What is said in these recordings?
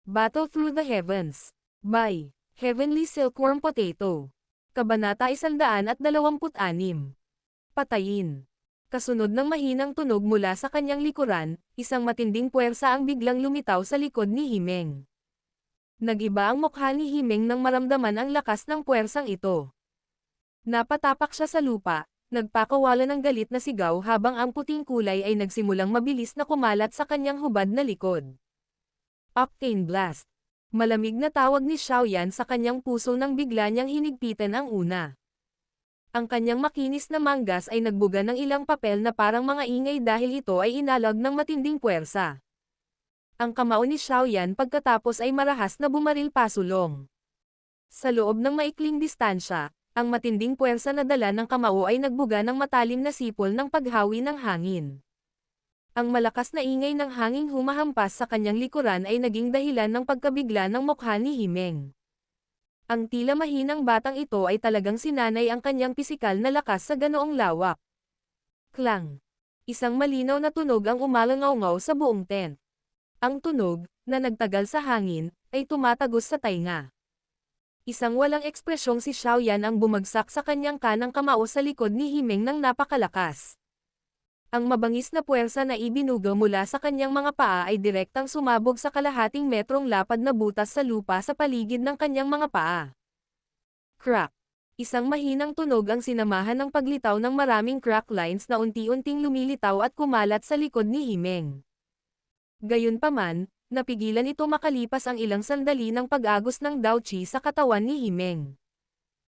Battle Through the Heavens. By Heavenly Silkworm Potato. Kabanata 126. Patayin. Kasunod ng mahinang tunog mula sa kanyang likuran, isang matinding puwersa ang biglang lumitaw sa likod ni Himeng. Nag-iba ang mukha ni Himeng nang maramdaman ang lakas ng puwersang ito. Napatapak siya sa lupa, nagpakawala ng galit na sigaw habang ang puting kulay ay nagsimulang mabilis na kumalat sa kanyang hubad na likod. Octane Blast. Malamig na tawag ni Xiaoyan sa kanyang puso nang bigla niyang hinigpitan ang una. Ang kanyang makinis na manggas ay nagbuga ng ilang papel na parang mga ingay dahil ito ay inalag ng matinding puwersa. Ang kamao ni Xiaoyan pagkatapos ay marahas na bumaril pasulong. Sa loob ng maikling distansya, ang matinding puwersa na dala ng kamao ay nagbuga ng matalim na sipol ng paghawi ng hangin. Ang malakas na ingay ng hanging humahampas sa kanyang likuran ay naging dahilan ng pagkabigla ng mukha ni Himeng. Ang tila mahinang batang ito ay talagang sinanay ang kanyang pisikal na lakas sa ganoong lawak. Klang! Isang malinaw na tunog ang umalangaw-ngaw sa buong tent. Ang tunog, na nagtagal sa hangin, ay tumatagos sa tainga. Isang walang ekspresyong si Xiaoyan ang bumagsak sa kanyang kanang kamao sa likod ni Himeng ng napakalakas. Ang mabangis na puwersa na ibinuga mula sa kanyang mga paa ay direktang sumabog sa kalahating metrong lapad na butas sa lupa sa paligid ng kanyang mga paa. Crack! Isang mahinang tunog ang sinamahan ng paglitaw ng maraming crack lines na unti-unting lumilitaw at kumalat sa likod ni Himeng. Gayunpaman, napigilan ito makalipas ang ilang sandali ng pag-agos ng Dao Qi sa katawan ni Himeng.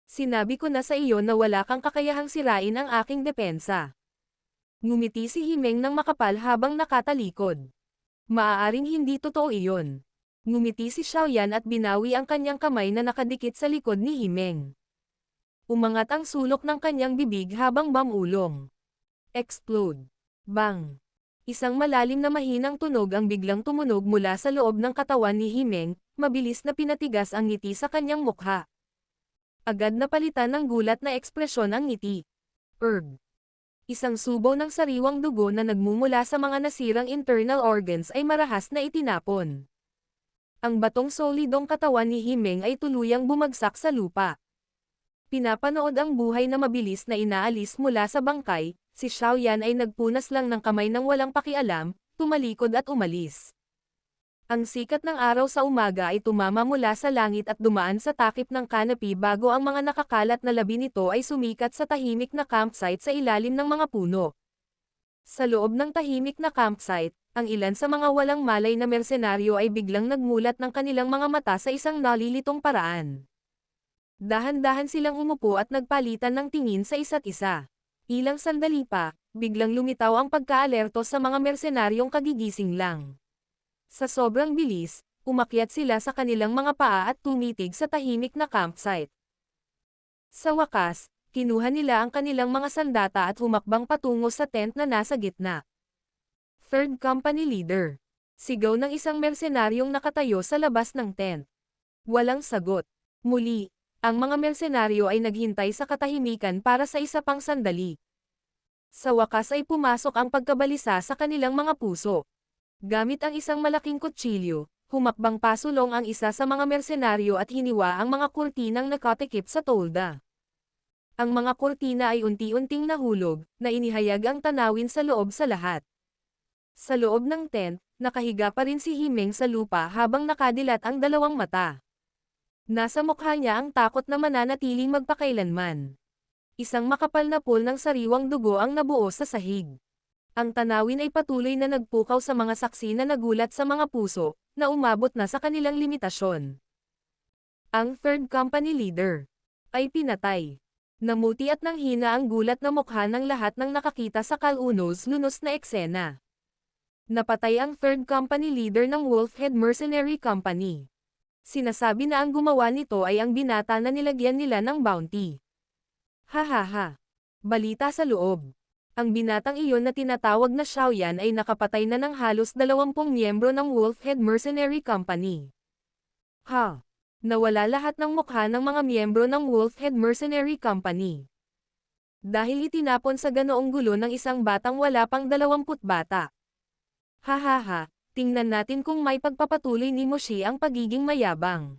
Sinabi ko na sa iyo na wala kang kakayahang sirain ang aking depensa. Ngumiti si Himeng ng makapal habang nakatalikod. Maaaring hindi totoo iyon. Ngumiti si Xiaoyan at binawi ang kanyang kamay na nakadikit sa likod ni Himeng. Umangat ang sulok ng kanyang bibig habang bamulong. Explode. Bang! Isang malalim na mahinang tunog ang biglang tumunog mula sa loob ng katawan ni Himeng, mabilis na pinatigas ang ngiti sa kanyang mukha. Agad na palitan ng gulat na ekspresyon ang ngiti. Erg! Isang subo ng sariwang dugo na nagmumula sa mga nasirang internal organs ay marahas na itinapon. Ang batong solidong katawan ni Himeng ay tuluyang bumagsak sa lupa. Pinapanood ang buhay na mabilis na inaalis mula sa bangkay, si Xiaoyan ay nagpunas lang ng kamay ng walang pakialam, tumalikod at umalis. Ang sikat ng araw sa umaga ay tumama mula sa langit at dumaan sa takip ng canopy bago ang mga nakakalat na labi nito ay sumikat sa tahimik na campsite sa ilalim ng mga puno. Sa loob ng tahimik na campsite, ang ilan sa mga walang malay na mersenaryo ay biglang nagmulat ng kanilang mga mata sa isang nalilitong paraan. Dahan-dahan silang umupo at nagpalitan ng tingin sa isa't isa. Ilang sandali pa, biglang lumitaw ang pagkaalerto sa mga mersenaryong kagigising lang. Sa sobrang bilis, umakyat sila sa kanilang mga paa at tumitig sa tahimik na campsite. Sa wakas, kinuha nila ang kanilang mga sandata at humakbang patungo sa tent na nasa gitna. Third Company Leader. Sigaw ng isang mersenaryong nakatayo sa labas ng tent. Walang sagot. Muli, ang mga mersenaryo ay naghintay sa katahimikan para sa isa pang sandali. Sa wakas ay pumasok ang pagkabalisa sa kanilang mga puso. Gamit ang isang malaking kutsilyo, humakbang pasulong ang isa sa mga mersenaryo at hiniwa ang mga kurtinang nakatikip sa tolda. Ang mga kurtina ay unti-unting nahulog, na inihayag ang tanawin sa loob sa lahat. Sa loob ng tent, nakahiga pa rin si Himeng sa lupa habang nakadilat ang dalawang mata. Nasa mukha niya ang takot na mananatiling magpakailanman. Isang makapal na pool ng sariwang dugo ang nabuo sa sahig. Ang tanawin ay patuloy na nagpukaw sa mga saksi na nagulat sa mga puso, na umabot na sa kanilang limitasyon. Ang Third Company Leader ay pinatay. Namuti at nanghina ang gulat na mukha ng lahat ng nakakita sa kalunos-lunos na eksena. Napatay ang Third Company Leader ng Wolfhead Mercenary Company. Sinasabi na ang gumawa nito ay ang binata na nilagyan nila ng bounty. Hahaha. Balita sa loob. Ang binatang iyon na tinatawag na Xiaoyan ay nakapatay na ng halos 20 miyembro ng Wolfhead Mercenary Company. Ha! Nawala lahat ng mukha ng mga miyembro ng Wolfhead Mercenary Company. Dahil itinapon sa ganoong gulo ng isang batang wala pang 20 bata. Hahaha, tingnan natin kung may pagpapatuloy ni Moshi ang pagiging mayabang.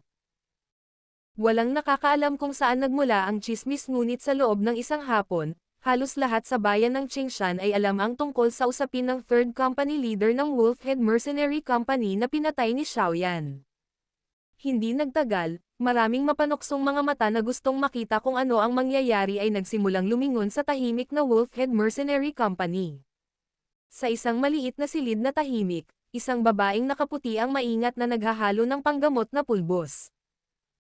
Walang nakakaalam kung saan nagmula ang tsismis ngunit sa loob ng isang hapon, halos lahat sa bayan ng Qingshan ay alam ang tungkol sa usapin ng third company leader ng Wolfhead Mercenary Company na pinatay ni Xiaoyan. Hindi nagtagal, maraming mapanuksong mga mata na gustong makita kung ano ang mangyayari ay nagsimulang lumingon sa tahimik na Wolfhead Mercenary Company. Sa isang maliit na silid na tahimik, isang babaeng nakaputi ang maingat na naghahalo ng panggamot na pulbos.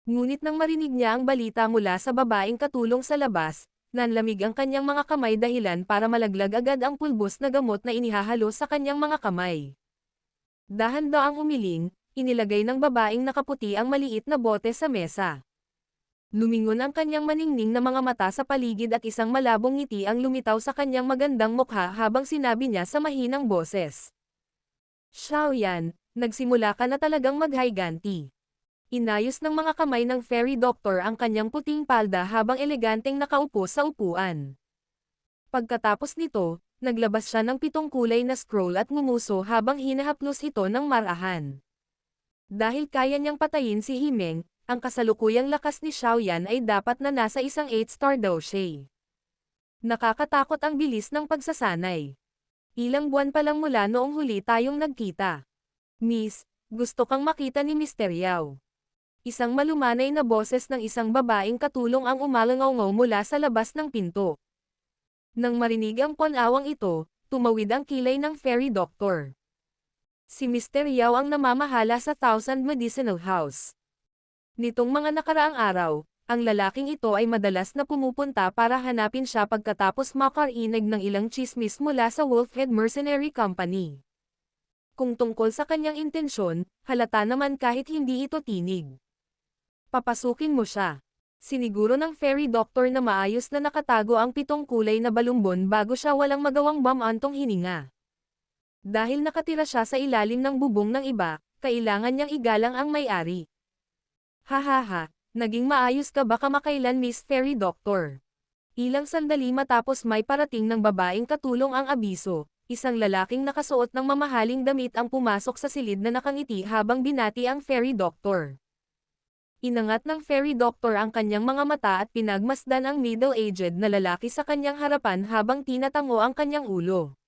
Ngunit nang marinig niya ang balita mula sa babaeng katulong sa labas, nanlamig ang kanyang mga kamay dahilan para malaglag agad ang pulbos na gamot na inihahalo sa kanyang mga kamay. Dahan-daang umiling, inilagay ng babaeng nakaputi ang maliit na bote sa mesa. Lumingon ang kanyang maningning na mga mata sa paligid at isang malabong ngiti ang lumitaw sa kanyang magandang mukha habang sinabi niya sa mahinang boses. Xiaoyan, nagsimula ka na talagang maghiganti. Inayos ng mga kamay ng fairy doctor ang kanyang puting palda habang eleganteng nakaupo sa upuan. Pagkatapos nito, naglabas siya ng 7 kulay na scroll at ngumuso habang hinahaplos ito ng marahan. Dahil kaya niyang patayin si Himeng, ang kasalukuyang lakas ni Xiaoyan ay dapat na nasa isang 8-star daw siya. Nakakatakot ang bilis ng pagsasanay. Ilang buwan pa lang mula noong huli tayong nagkita. Miss, gusto kang makita ni Mr. Yao. Isang malumanay na boses ng isang babaeng katulong ang umalangaw mula sa labas ng pinto. Nang marinig ang panawang ito, tumawid ang kilay ng fairy doctor. Si Mr. Yao ang namamahala sa Thousand Medicinal House. Nitong mga nakaraang araw, ang lalaking ito ay madalas na pumupunta para hanapin siya pagkatapos makarinig ng ilang tsismis mula sa Wolfhead Mercenary Company. Kung tungkol sa kanyang intensyon, halata naman kahit hindi ito tinig. Papasukin mo siya. Siniguro ng fairy doctor na maayos na nakatago ang 7 kulay na balumbon bago siya walang magawang bamantong hininga. Dahil nakatira siya sa ilalim ng bubong ng iba, kailangan niyang igalang ang may-ari. Hahaha, naging maayos ka ba kamakailan Miss Fairy Doctor? Ilang sandali matapos may parating ng babaeng katulong ang abiso, isang lalaking nakasuot ng mamahaling damit ang pumasok sa silid na nakangiti habang binati ang fairy doctor. Inangat ng fairy doctor ang kanyang mga mata at pinagmasdan ang middle-aged na lalaki sa kanyang harapan habang tinatango ang kanyang ulo.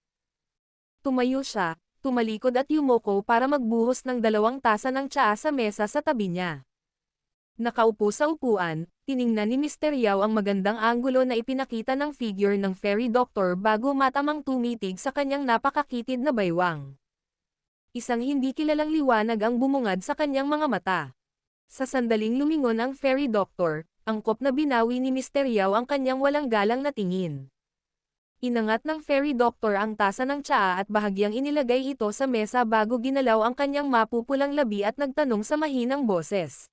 Tumayo siya, tumalikod at yumoko para magbuhos ng 2 tasa ng tsaa sa mesa sa tabi niya. Nakaupo sa upuan, tiningnan ni Mr. Yao ang magandang anggulo na ipinakita ng figure ng fairy doctor bago matamang tumitig sa kanyang napakakitid na baywang. Isang hindi kilalang liwanag ang bumungad sa kanyang mga mata. Sa sandaling lumingon ang fairy doctor, angkop na binawi ni Mr. Yao ang kanyang walang galang na tingin. Inangat ng fairy doctor ang tasa ng tsaa at bahagyang inilagay ito sa mesa bago ginalaw ang kanyang mapupulang labi at nagtanong sa mahinang boses.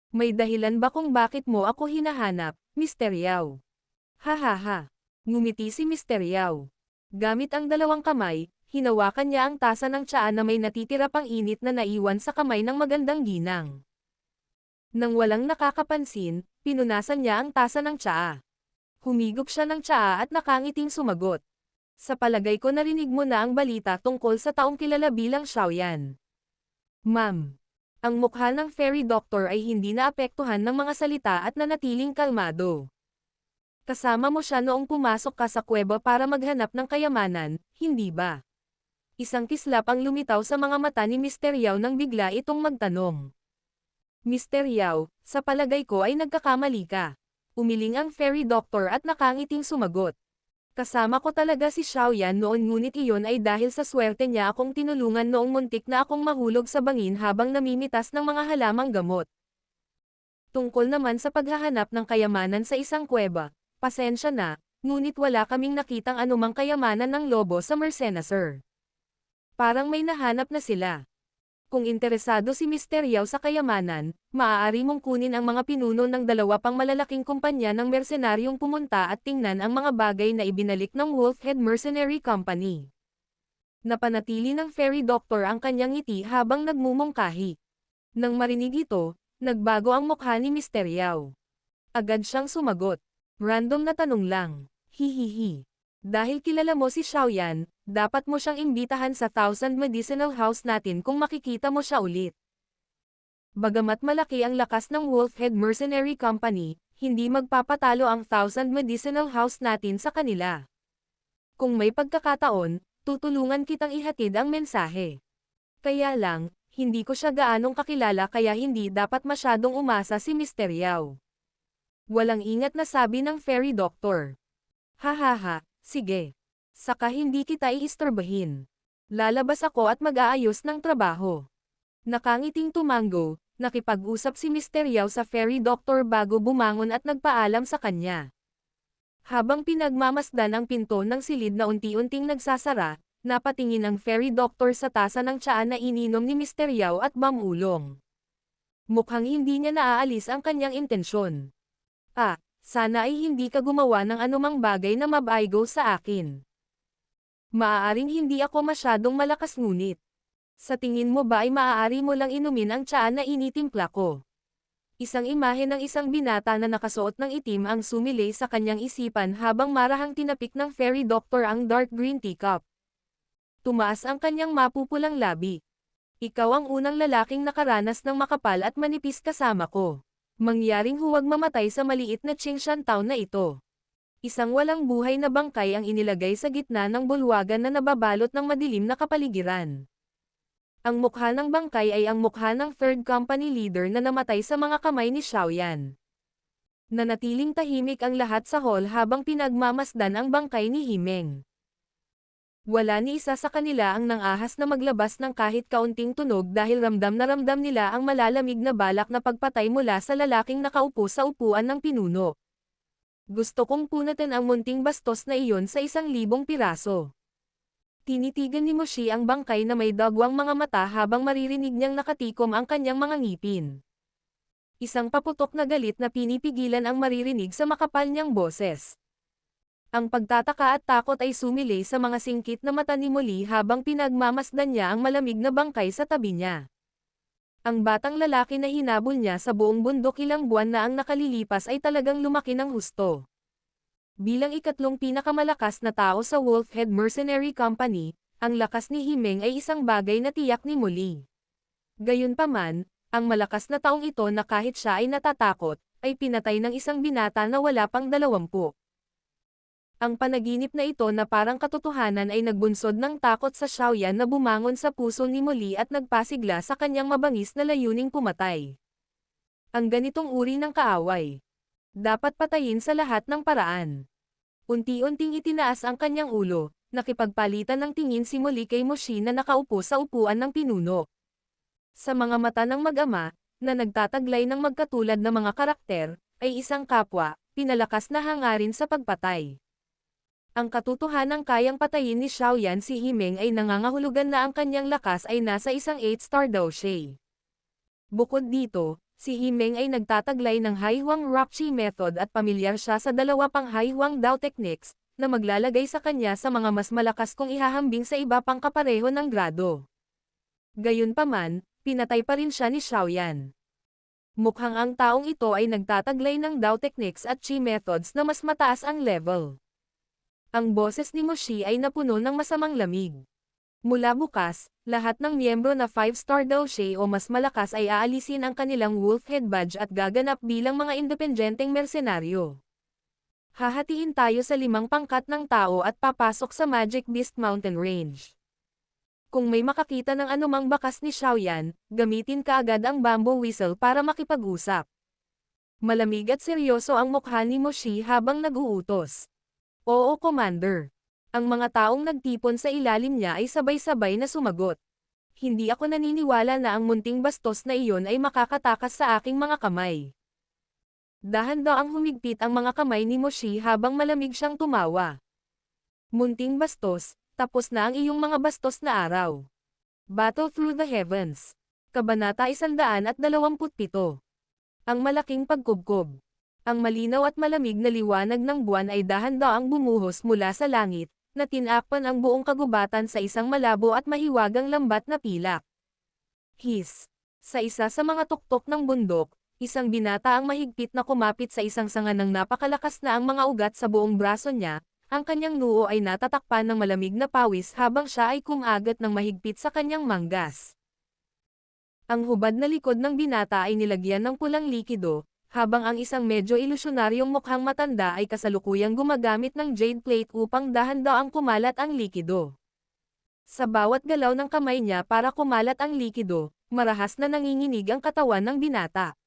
May dahilan ba kung bakit mo ako hinahanap, Mr. Yao? Hahaha. Ngumiti si Mr. Yao. Gamit ang 2 kamay, hinawakan niya ang tasa ng tsaa na may natitira pang init na naiwan sa kamay ng magandang ginang. Nang walang nakakapansin, pinunasan niya ang tasa ng tsaa. Humigop siya ng tsaa at nakangiting sumagot. Sa palagay ko narinig mo na ang balita tungkol sa taong kilala bilang Xiaoyan. Ma'am. Ang mukha ng fairy doctor ay hindi naapektuhan ng mga salita at nanatiling kalmado. Kasama mo siya noong pumasok ka sa kuweba para maghanap ng kayamanan, hindi ba? Isang kislap ang lumitaw sa mga mata ni Mr. Yao nang bigla itong magtanong. Mr. Yao, sa palagay ko ay nagkakamali ka. Umiling ang fairy doctor at nakangiting sumagot. Kasama ko talaga si Xiaoyan noon ngunit iyon ay dahil sa swerte niya akong tinulungan noong muntik na akong mahulog sa bangin habang namimitas ng mga halamang gamot. Tungkol naman sa paghahanap ng kayamanan sa isang kuweba, pasensya na, ngunit wala kaming nakitang anumang kayamanan ng lobo sa Mersena Sir. Parang may nahanap na sila. Kung interesado si Mr. Yao sa kayamanan, maaari mong kunin ang mga pinuno ng 2 pang malalaking kumpanya ng mersenaryong pumunta at tingnan ang mga bagay na ibinalik ng Wolfhead Mercenary Company. Napanatili ng fairy doctor ang kanyang ngiti habang nagmumungkahi. Nang marinig ito, nagbago ang mukha ni Mr. Yao. Agad siyang sumagot. Random na tanong lang. Hihihi. Dahil kilala mo si Xiaoyan, dapat mo siyang imbitahan sa Thousand Medicinal House natin kung makikita mo siya ulit. Bagamat malaki ang lakas ng Wolfhead Mercenary Company, hindi magpapatalo ang Thousand Medicinal House natin sa kanila. Kung may pagkakataon, tutulungan kitang ihatid ang mensahe. Kaya lang, hindi ko siya gaanong kakilala kaya hindi dapat masyadong umasa si Mr. Yao. Walang ingat na sabi ng fairy doctor. Hahaha, sige. Saka hindi kita iistorbahin. Lalabas ako at mag-aayos ng trabaho. Nakangiting tumango, nakipag-usap si Mr. Yao sa fairy doctor bago bumangon at nagpaalam sa kanya. Habang pinagmamasdan ang pinto ng silid na unti-unting nagsasara, napatingin ang fairy doctor sa tasa ng tsaa na ininom ni Mr. Yao at mamulong. Mukhang hindi niya naaalis ang kanyang intensyon. Sana ay hindi ka gumawa ng anumang bagay na mabaigo sa akin. Maaaring hindi ako masyadong malakas ngunit. Sa tingin mo ba ay maaari mo lang inumin ang tsaa na initimpla ko? Isang imahe ng isang binata na nakasuot ng itim ang sumilay sa kanyang isipan habang marahang tinapik ng fairy doctor ang dark green teacup. Tumaas ang kanyang mapupulang labi. Ikaw ang unang lalaking nakaranas ng makapal at manipis kasama ko. Mangyaring huwag mamatay sa maliit na Qingshan town na ito. Isang walang buhay na bangkay ang inilagay sa gitna ng bulwagan na nababalot ng madilim na kapaligiran. Ang mukha ng bangkay ay ang mukha ng third company leader na namatay sa mga kamay ni Xiaoyan. Nanatiling tahimik ang lahat sa hall habang pinagmamasdan ang bangkay ni Himeng. Wala ni isa sa kanila ang nangahas na maglabas ng kahit kaunting tunog dahil ramdam na ramdam nila ang malalamig na balak na pagpatay mula sa lalaking nakaupo sa upuan ng pinuno. Gusto kong punatin ang munting bastos na iyon sa 1,000 piraso. Tinitigan ni Moshi ang bangkay na may dagwang mga mata habang maririnig niyang nakatikom ang kanyang mga ngipin. Isang paputok na galit na pinipigilan ang maririnig sa makapal niyang boses. Ang pagtataka at takot ay sumilay sa mga singkit na mata ni Molly habang pinagmamasdan niya ang malamig na bangkay sa tabi niya. Ang batang lalaki na hinabol niya sa buong bundok ilang buwan na ang nakalilipas ay talagang lumaki ng husto. Bilang ikatlong pinakamalakas na tao sa Wolfhead Mercenary Company, ang lakas ni Himeng ay isang bagay na tiyak ni Molly. Gayunpaman, ang malakas na taong ito na kahit siya ay natatakot, ay pinatay ng isang binata na wala pang 20. Ang panaginip na ito na parang katotohanan ay nagbunsod ng takot sa Xiaoyan na bumangon sa puso ni Molly at nagpasigla sa kanyang mabangis na layuning pumatay. Ang ganitong uri ng kaaway. Dapat patayin sa lahat ng paraan. Unti-unting itinaas ang kanyang ulo, nakipagpalitan ng tingin si Molly kay Moshi na nakaupo sa upuan ng pinuno. Sa mga mata ng mag-ama, na nagtataglay ng magkatulad na mga karakter, ay isang kapwa, pinalakas na hangarin sa pagpatay. Ang katotohanang kayang patayin ni Xiaoyan si Himeng ay nangangahulugan na ang kanyang lakas ay nasa isang 8-star daw siya. Bukod dito, si Himeng ay nagtataglay ng Haihuang Rockchi method at pamilyar siya sa 2 pang Haihuang Dao techniques, na maglalagay sa kanya sa mga mas malakas kung ihahambing sa iba pang kapareho ng grado. Gayunpaman, pinatay pa rin siya ni Xiaoyan. Mukhang ang taong ito ay nagtataglay ng Dao techniques at Chi methods na mas mataas ang level. Ang boses ni Moshi ay napuno ng masamang lamig. Mula bukas, lahat ng miyembro na 5-star daw siya o mas malakas ay aalisin ang kanilang Wolfhead badge at gaganap bilang mga independenteng mersenaryo. Hahatiin tayo sa 5 pangkat ng tao at papasok sa Magic Beast Mountain Range. Kung may makakita ng anumang bakas ni Xiaoyan, gamitin kaagad ang bamboo whistle para makipag-usap. Malamig at seryoso ang mukha ni Moshi habang nag-uutos. Oo, Commander. Ang mga taong nagtipon sa ilalim niya ay sabay-sabay na sumagot. Hindi ako naniniwala na ang munting bastos na iyon ay makakatakas sa aking mga kamay. Dahan-daang humigpit ang mga kamay ni Moshi habang malamig siyang tumawa. Munting bastos, tapos na ang iyong mga bastos na araw. Battle Through the Heavens. Kabanata 127. Ang malaking pagkubkob. Ang malinaw at malamig na liwanag ng buwan ay dahan-daang bumuhos mula sa langit, na tinakpan ang buong kagubatan sa isang malabo at mahiwagang lambat na pilak. His. Sa isa sa mga tuktok ng bundok, isang binata ang mahigpit na kumapit sa isang sanga ng napakalakas na ang mga ugat sa buong braso niya, ang kanyang noo ay natatakpan ng malamig na pawis habang siya ay kumagat ng mahigpit sa kanyang manggas. Ang hubad na likod ng binata ay nilagyan ng pulang likido, habang ang isang medyo ilusyonaryong mukhang matanda ay kasalukuyang gumagamit ng jade plate upang dahan-daang kumalat ang likido. Sa bawat galaw ng kamay niya para kumalat ang likido, marahas na nanginginig ang katawan ng binata.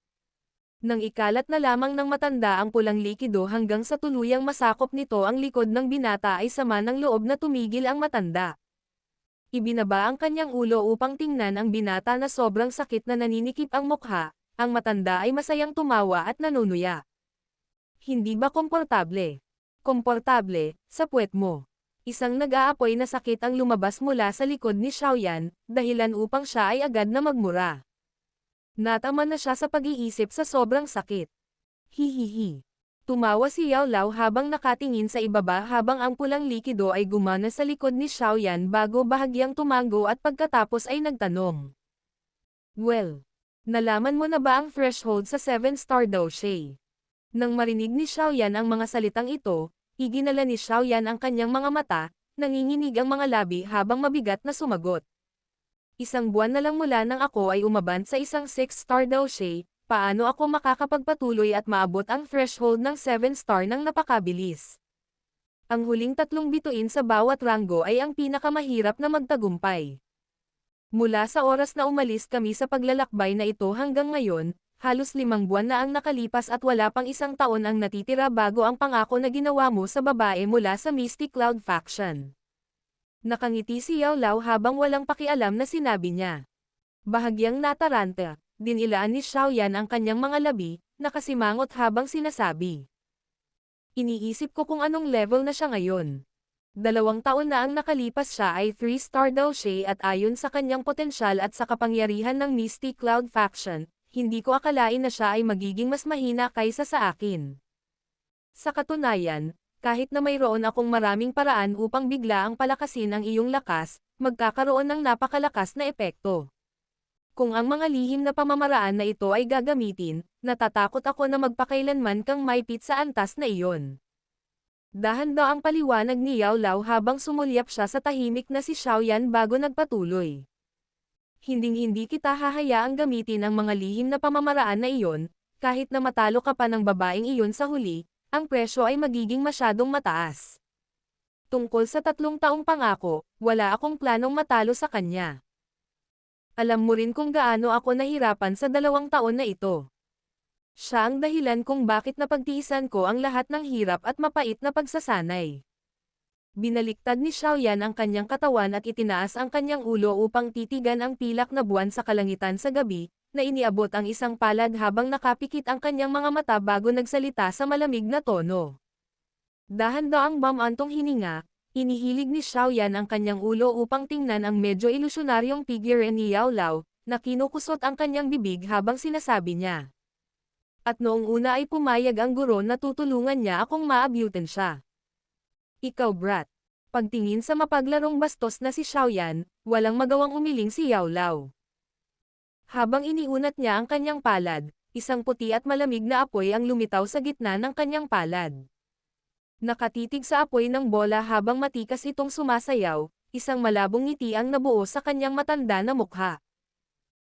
Nang ikalat na lamang ng matanda ang pulang likido hanggang sa tuluyang masakop nito ang likod ng binata ay sama ng loob na tumigil ang matanda. Ibinaba ang kanyang ulo upang tingnan ang binata na sobrang sakit na naninikip ang mukha, ang matanda ay masayang tumawa at nanunuya. Hindi ba komportable? Komportable, sa puwet mo. Isang nag-aapoy na sakit ang lumabas mula sa likod ni Xiaoyan, dahilan upang siya ay agad na magmura. Natama na siya sa pag-iisip sa sobrang sakit. Hihihi. Tumawa si Yao Lao habang nakatingin sa ibaba habang ang pulang likido ay gumana sa likod ni Xiaoyan bago bahagyang tumango at pagkatapos ay nagtanong. Well, nalaman mo na ba ang threshold sa 7-star doshi? Nang marinig ni Xiaoyan ang mga salitang ito, iginala ni Xiaoyan ang kanyang mga mata, nanginginig ang mga labi habang mabigat na sumagot. Isang buwan na lang mula nang ako ay umabant sa isang 6-star doshi, paano ako makakapagpatuloy at maabot ang threshold ng 7-star ng napakabilis? Ang huling 3 bituin sa bawat ranggo ay ang pinakamahirap na magtagumpay. Mula sa oras na umalis kami sa paglalakbay na ito hanggang ngayon, halos 5 buwan na ang nakalipas at wala pang 1 taon ang natitira bago ang pangako na ginawa mo sa babae mula sa Mystic Cloud Faction. Nakangiti si Yao Lao habang walang pakialam na sinabi niya. Bahagyang nataranta. Dinilaan ni Xiaoyan ang kanyang mga labi, nakasimangot habang sinasabi. Iniisip ko kung anong level na siya ngayon. 2 taon na ang nakalipas siya ay 3-star doshi at ayon sa kanyang potensyal at sa kapangyarihan ng Mystic Cloud Faction, hindi ko akalain na siya ay magiging mas mahina kaysa sa akin. Sa katunayan, kahit na mayroon akong maraming paraan upang bigla ang palakasin ang iyong lakas, magkakaroon ng napakalakas na epekto. Kung ang mga lihim na pamamaraan na ito ay gagamitin, natatakot ako na magpakailanman kang maipit sa antas na iyon. Dahan-daang paliwanag ni Yao Lao habang sumulyap siya sa tahimik na si Xiaoyan bago nagpatuloy. Hinding-hindi kita hahayaang gamitin ang mga lihim na pamamaraan na iyon, kahit na matalo ka pa ng babaeng iyon sa huli, ang presyo ay magiging masyadong mataas. Tungkol sa 3 taong pangako, wala akong planong matalo sa kanya. Alam mo rin kung gaano ako nahirapan sa 2 taon na ito. Siya ang dahilan kung bakit napagtiisan ko ang lahat ng hirap at mapait na pagsasanay. Binaliktad ni Xiaoyan ang kanyang katawan at itinaas ang kanyang ulo upang titigan ang pilak na buwan sa kalangitan sa gabi, na iniabot ang isang palad habang nakapikit ang kanyang mga mata bago nagsalita sa malamig na tono. Dahan-daang bumantong hininga, inihilig ni Xiaoyan ang kanyang ulo upang tingnan ang medyo ilusyonaryong figure ni Yao Lao, na kinukusot ang kanyang bibig habang sinasabi niya. At noong una ay pumayag ang guro na tutulungan niya akong maabyutin siya. Ikaw brat. Pagtingin sa mapaglarong bastos na si Xiaoyan, walang magawang umiling si Yao Lao. Habang iniunat niya ang kanyang palad, isang puti at malamig na apoy ang lumitaw sa gitna ng kanyang palad. Nakatitig sa apoy ng bola habang matikas itong sumasayaw, isang malabong ngiti ang nabuo sa kanyang matanda na mukha.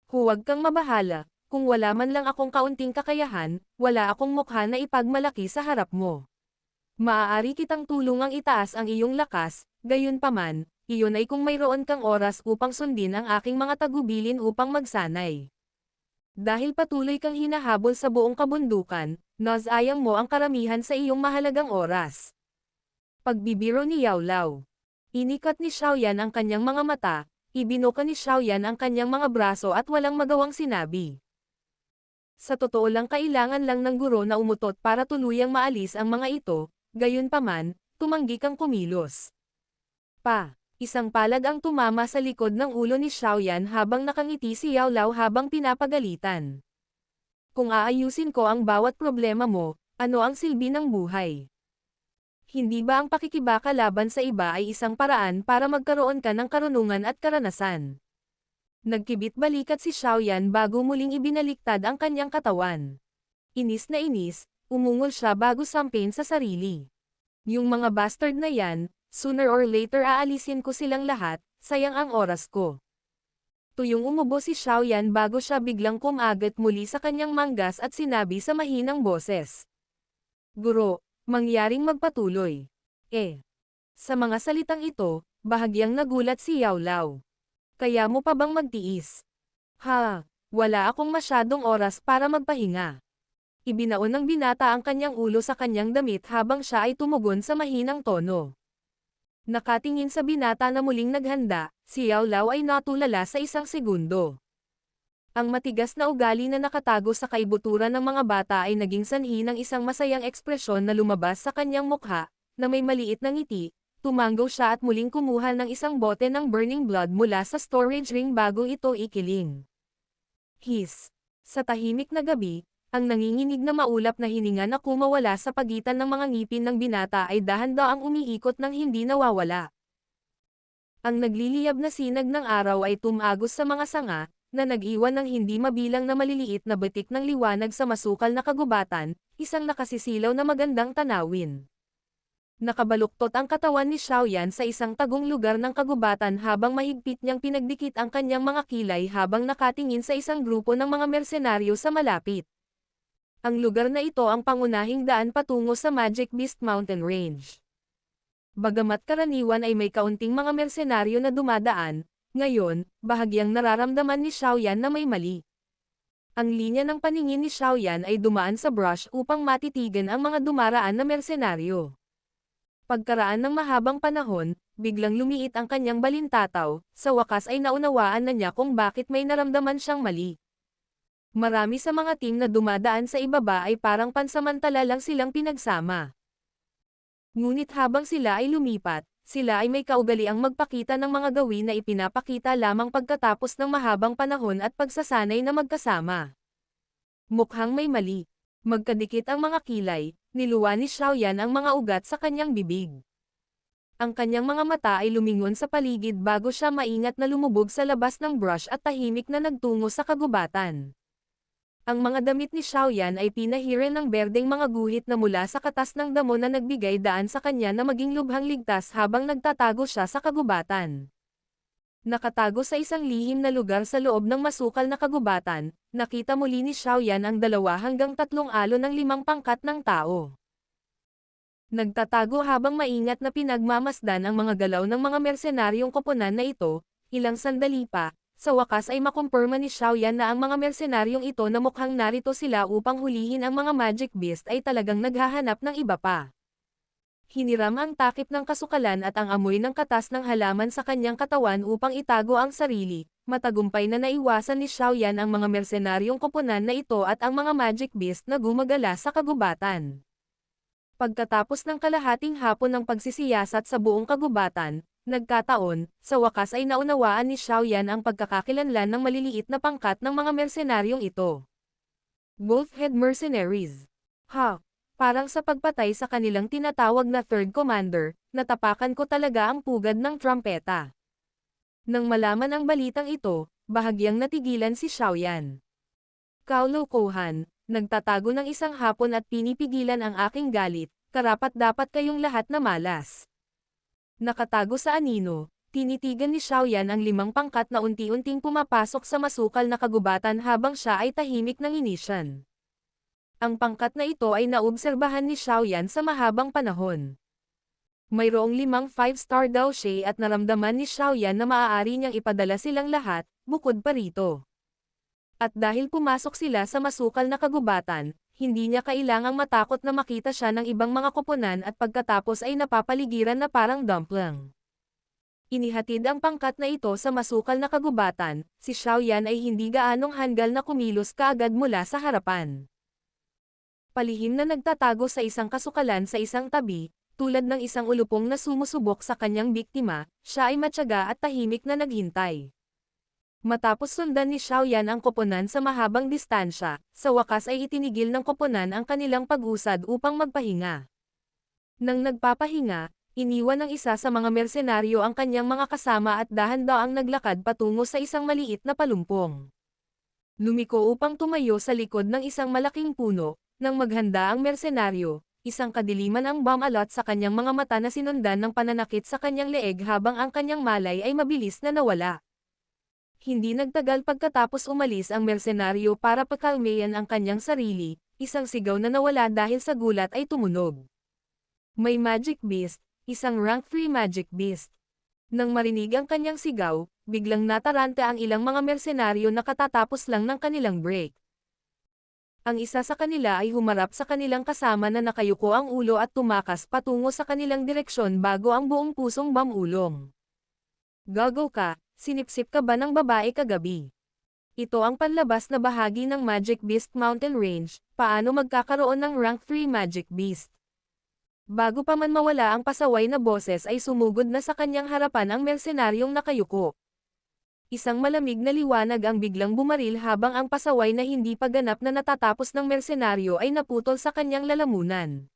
Huwag kang mabahala, kung wala man lang akong kaunting kakayahan, wala akong mukha na ipagmalaki sa harap mo. Maaari kitang tulungang itaas ang iyong lakas, gayunpaman, iyon ay kung mayroon kang oras upang sundin ang aking mga tagubilin upang magsanay. Dahil patuloy kang hinahabol sa buong kabundukan, nasayang mo ang karamihan sa iyong mahalagang oras. Pagbibiro ni Yao Lao. Inikat ni Xiaoyan ang kanyang mga mata, ibinuka ni Xiaoyan ang kanyang mga braso at walang magawang sinabi. Sa totoo lang kailangan lang ng guro na umutot para tuluyang maalis ang mga ito, gayunpaman, tumanggi kang kumilos. Isang palad ang tumama sa likod ng ulo ni Xiaoyan habang nakangiti si Yao Lao habang pinapagalitan. Kung aayusin ko ang bawat problema mo, ano ang silbi ng buhay? Hindi ba ang pakikibaka laban sa iba ay isang paraan para magkaroon ka ng karunungan at karanasan? Nagkibit-balikat si Xiaoyan bago muling ibinaliktad ang kanyang katawan. Inis na inis, umungol siya bago sampin sa sarili. Yung mga bastard na yan, sooner or later aalisin ko silang lahat, sayang ang oras ko. Tuyong umubo si Xiaoyan bago siya biglang kumagat muli sa kanyang manggas at sinabi sa mahinang boses. Guro, mangyaring magpatuloy. Sa mga salitang ito, bahagyang nagulat si Yao Lao. Kaya mo pa bang magtiis? Wala akong masyadong oras para magpahinga. Ibinaon ng binata ang kanyang ulo sa kanyang damit habang siya ay tumugon sa mahinang tono. Nakatingin sa binata na muling naghanda, si Yao Lao ay natulala sa isang segundo. Ang matigas na ugali na nakatago sa kaibuturan ng mga bata ay naging sanhi ng isang masayang ekspresyon na lumabas sa kanyang mukha, na may maliit na ngiti. Tumango siya at muling kumuha ng isang bote ng burning blood mula sa storage ring bago ito ikiling. Sa tahimik na gabi, ang nanginginig na maulap na hininga na kumawala sa pagitan ng mga ngipin ng binata ay dahan-daang umiikot ng hindi nawawala. Ang nagliliyab na sinag ng araw ay tumagos sa mga sanga, na nag-iwan ng hindi mabilang na maliliit na batik ng liwanag sa masukal na kagubatan, isang nakasisilaw na magandang tanawin. Nakabaluktot ang katawan ni Xiaoyan sa isang tagong lugar ng kagubatan habang mahigpit niyang pinagdikit ang kanyang mga kilay habang nakatingin sa isang grupo ng mga mersenaryo sa malapit. Ang lugar na ito ang pangunahing daan patungo sa Magic Beast Mountain Range. Bagamat karaniwan ay may kaunting mga mersenaryo na dumadaan, ngayon, bahagyang nararamdaman ni Xiaoyan na may mali. Ang linya ng paningin ni Xiaoyan ay dumaan sa brush upang matitigan ang mga dumaraan na mersenaryo. Pagkaraan ng mahabang panahon, biglang lumiit ang kanyang balintataw, sa wakas ay naunawaan na niya kung bakit may naramdaman siyang mali. Marami sa mga team na dumadaan sa ibaba ay parang pansamantala lang silang pinagsama. Ngunit habang sila ay lumipat, sila ay may kaugaliang magpakita ng mga gawin na ipinapakita lamang pagkatapos ng mahabang panahon at pagsasanay na magkasama. Mukhang may mali. Magkadikit ang mga kilay, niluwa ni Xiaoyan ang mga ugat sa kanyang bibig. Ang kanyang mga mata ay lumingon sa paligid bago siya maingat na lumubog sa labas ng brush at tahimik na nagtungo sa kagubatan. Ang mga damit ni Xiaoyan ay pinahiran ng berdeng mga guhit na mula sa katas ng damo na nagbigay daan sa kanya na maging lubhang ligtas habang nagtatago siya sa kagubatan. Nakatago sa isang lihim na lugar sa loob ng masukal na kagubatan, nakita muli ni Xiaoyan ang 2 hanggang 3 alon ng 5 pangkat ng tao. Nagtatago habang maingat na pinagmamasdan ang mga galaw ng mga mersenaryong koponan na ito, ilang sandali pa, sa wakas ay makumpirma ni Xiaoyan na ang mga mersenaryong ito na mukhang narito sila upang hulihin ang mga magic beast ay talagang naghahanap ng iba pa. Hiniram ang takip ng kasukalan at ang amoy ng katas ng halaman sa kanyang katawan upang itago ang sarili. Matagumpay na naiwasan ni Xiaoyan ang mga mersenaryong koponan na ito at ang mga magic beast na gumagala sa kagubatan. Pagkatapos ng kalahating hapon ng pagsisiyasat sa buong kagubatan, nagkataon, sa wakas ay naunawaan ni Xiaoyan ang pagkakakilanlan ng maliliit na pangkat ng mga mersenaryong ito. Wolfhead Mercenaries. Parang sa pagpatay sa kanilang tinatawag na Third Commander, natapakan ko talaga ang pugad ng trumpeta. Nang malaman ang balitang ito, bahagyang natigilan si Xiaoyan. Kaulokohan, nagtatago ng isang hapon at pinipigilan ang aking galit, karapat-dapat kayong lahat na malas. Nakatago sa anino, tinitigan ni Xiaoyan ang 5 pangkat na unti-unting pumapasok sa masukal na kagubatan habang siya ay tahimik ng inisyan. Ang pangkat na ito ay naobserbahan ni Xiaoyan sa mahabang panahon. Mayroong 5 5-star daw siya at naramdaman ni Xiaoyan na maaari niyang ipadala silang lahat, bukod pa rito. At dahil pumasok sila sa masukal na kagubatan, hindi niya kailangang matakot na makita siya ng ibang mga koponan at pagkatapos ay napapaligiran na parang dumpling. Inihatid ang pangkat na ito sa masukal na kagubatan, si Xiaoyan ay hindi gaanong hanggal na kumilos kaagad mula sa harapan. Palihim na nagtatago sa isang kasukalan sa isang tabi, tulad ng isang ulupong na sumusubok sa kanyang biktima, siya ay matyaga at tahimik na naghintay. Matapos sundan ni Xiaoyan ang koponan sa mahabang distansya, sa wakas ay itinigil ng koponan ang kanilang pag-usad upang magpahinga. Nang nagpapahinga, iniwan ng isa sa mga mersenaryo ang kanyang mga kasama at dahan-daang naglakad patungo sa isang maliit na palumpong. Lumiko upang tumayo sa likod ng isang malaking puno. Nang maghanda ang mersenaryo, Isang kadiliman ang bumalot sa kanyang mga mata na sinundan ng pananakit sa kanyang leeg habang ang kanyang malay ay mabilis na nawala. Hindi nagtagal pagkatapos umalis ang mersenaryo para pakalmayan ang kanyang sarili, isang sigaw na nawala dahil sa gulat ay tumunog. May Magic Beast, isang rank 3 Magic Beast. Nang marinig ang kanyang sigaw, biglang nataranta ang ilang mga mersenaryo na katatapos lang ng kanilang break. Ang isa sa kanila ay humarap sa kanilang kasama na nakayuko ang ulo at tumakas patungo sa kanilang direksyon bago ang buong pusong bamulong. Gago ka, sinipsip ka ba ng babae kagabi? Ito ang panlabas na bahagi ng Magic Beast Mountain Range, paano magkakaroon ng rank 3 Magic Beast. Bago pa man mawala ang pasaway na boses ay sumugod na sa kanyang harapan ang mersenaryong nakayuko. Isang malamig na liwanag ang biglang bumaril habang ang pasaway na hindi pa ganap na natatapos ng mersenaryo ay naputol sa kanyang lalamunan.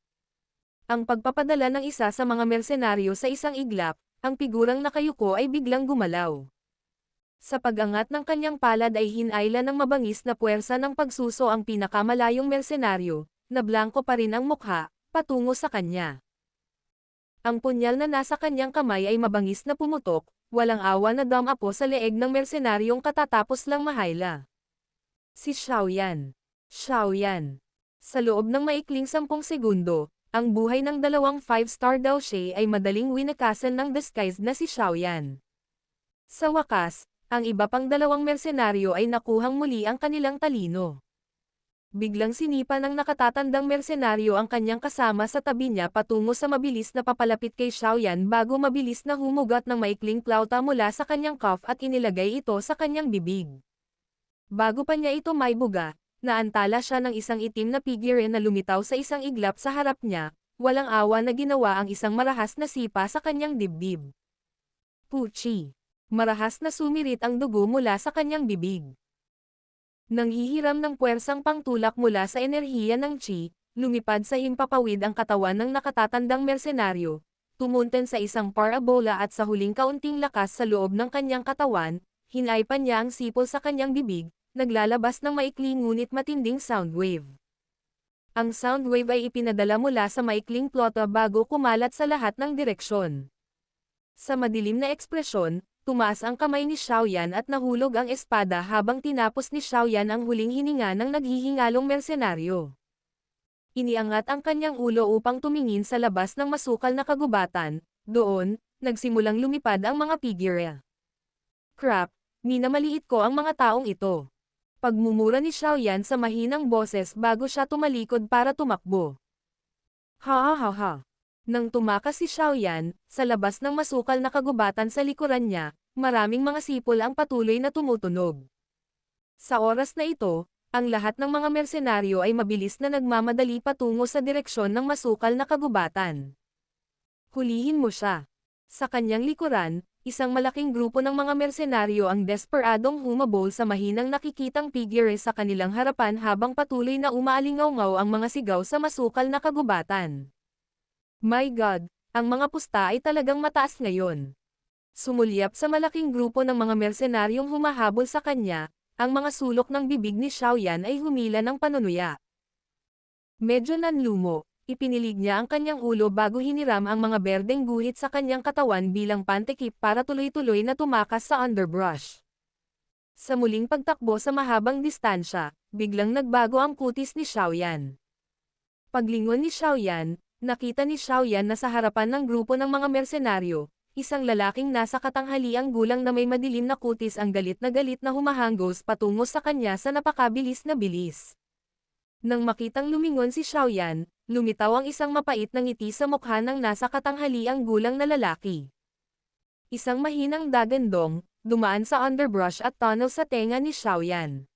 Ang pagpapadala ng isa sa mga mersenaryo sa isang iglap, ang figurang nakayuko ay biglang gumalaw. Sa pag-angat ng kanyang palad ay hinayla ng mabangis na puwersa ng pagsuso ang pinakamalayong mersenaryo, na blanko pa rin ang mukha, patungo sa kanya. Ang punyal na nasa kanyang kamay ay mabangis na pumutok, walang awa na dumapo sa leeg ng mersenaryong katatapos lang mahayla. Si Xiaoyan. Xiaoyan. Sa loob ng maikling 10 segundo, ang buhay ng dalawang 5-star daw siya ay madaling winakasan ng disguise na si Xiaoyan. Sa wakas, ang iba pang dalawang mersenaryo ay nakuhang muli ang kanilang talino. Biglang sinipa ng nakatatandang mersenaryo ang kanyang kasama sa tabi niya patungo sa mabilis na papalapit kay Xiaoyan bago mabilis na humugot ng maikling plauta mula sa kanyang cuff at inilagay ito sa kanyang bibig. Bago pa niya ito maibuga, naantala siya ng isang itim na figure na lumitaw sa isang iglap sa harap niya, walang awa na ginawa ang isang marahas na sipa sa kanyang dibdib. Puchi. Marahas na sumirit ang dugo mula sa kanyang bibig. Nang hihiram ng puwersang pangtulak mula sa enerhiya ng Qi, lumipad sa himpapawid ang katawan ng nakatatandang mersenaryo, tumunten sa isang parabola at sa huling kaunting lakas sa loob ng kanyang katawan, hinaypan niya ang sipol sa kanyang bibig, naglalabas ng maikling ngunit matinding sound wave. Ang sound wave ay ipinadala mula sa maikling plota bago kumalat sa lahat ng direksyon. Sa madilim na ekspresyon, tumaas ang kamay ni Xiaoyan at nahulog ang espada habang tinapos ni Xiaoyan ang huling hininga ng naghihingalong mersenaryo. Iniangat ang kanyang ulo upang tumingin sa labas ng masukal na kagubatan, doon, nagsimulang lumipad ang mga figure. Crap, minamaliit ko ang mga taong ito. Pagmumura ni Xiaoyan sa mahinang boses bago siya tumalikod para tumakbo. Ha ha ha ha. Nang tumakas si Xiaoyan, sa labas ng masukal na kagubatan sa likuran niya, maraming mga sipol ang patuloy na tumutunog. Sa oras na ito, ang lahat ng mga mersenaryo ay mabilis na nagmamadali patungo sa direksyon ng masukal na kagubatan. Hulihin mo siya. Sa kanyang likuran, isang malaking grupo ng mga mersenaryo ang desperadong humabol sa mahinang nakikitang figure sa kanilang harapan habang patuloy na umaalingaw-ngaw ang mga sigaw sa masukal na kagubatan. My God, ang mga pusta ay talagang mataas ngayon. Sumulyap sa malaking grupo ng mga mersenaryong humahabol sa kanya, ang mga sulok ng bibig ni Xiaoyan ay humila ng panunuya. Medyo nanlumo, ipinilig niya ang kanyang ulo bago hiniram ang mga berdeng guhit sa kanyang katawan bilang pantekip para tuloy-tuloy na tumakas sa underbrush. Sa muling pagtakbo sa mahabang distansya, biglang nagbago ang kutis ni Xiaoyan. Paglingon ni Xiaoyan, nakita ni Xiaoyan na sa harapan ng grupo ng mga mersenaryo, isang lalaking nasa katanghaliang gulang na may madilim na kutis ang galit na humahanggos patungo sa kanya sa napakabilis na bilis. Nang makitang lumingon si Xiaoyan, lumitaw ang isang mapait na ngiti sa mukha ng nasa katanghaliang gulang na lalaki. Isang mahinang dagandong, dumaan sa underbrush at tunnel sa tenga ni Xiaoyan.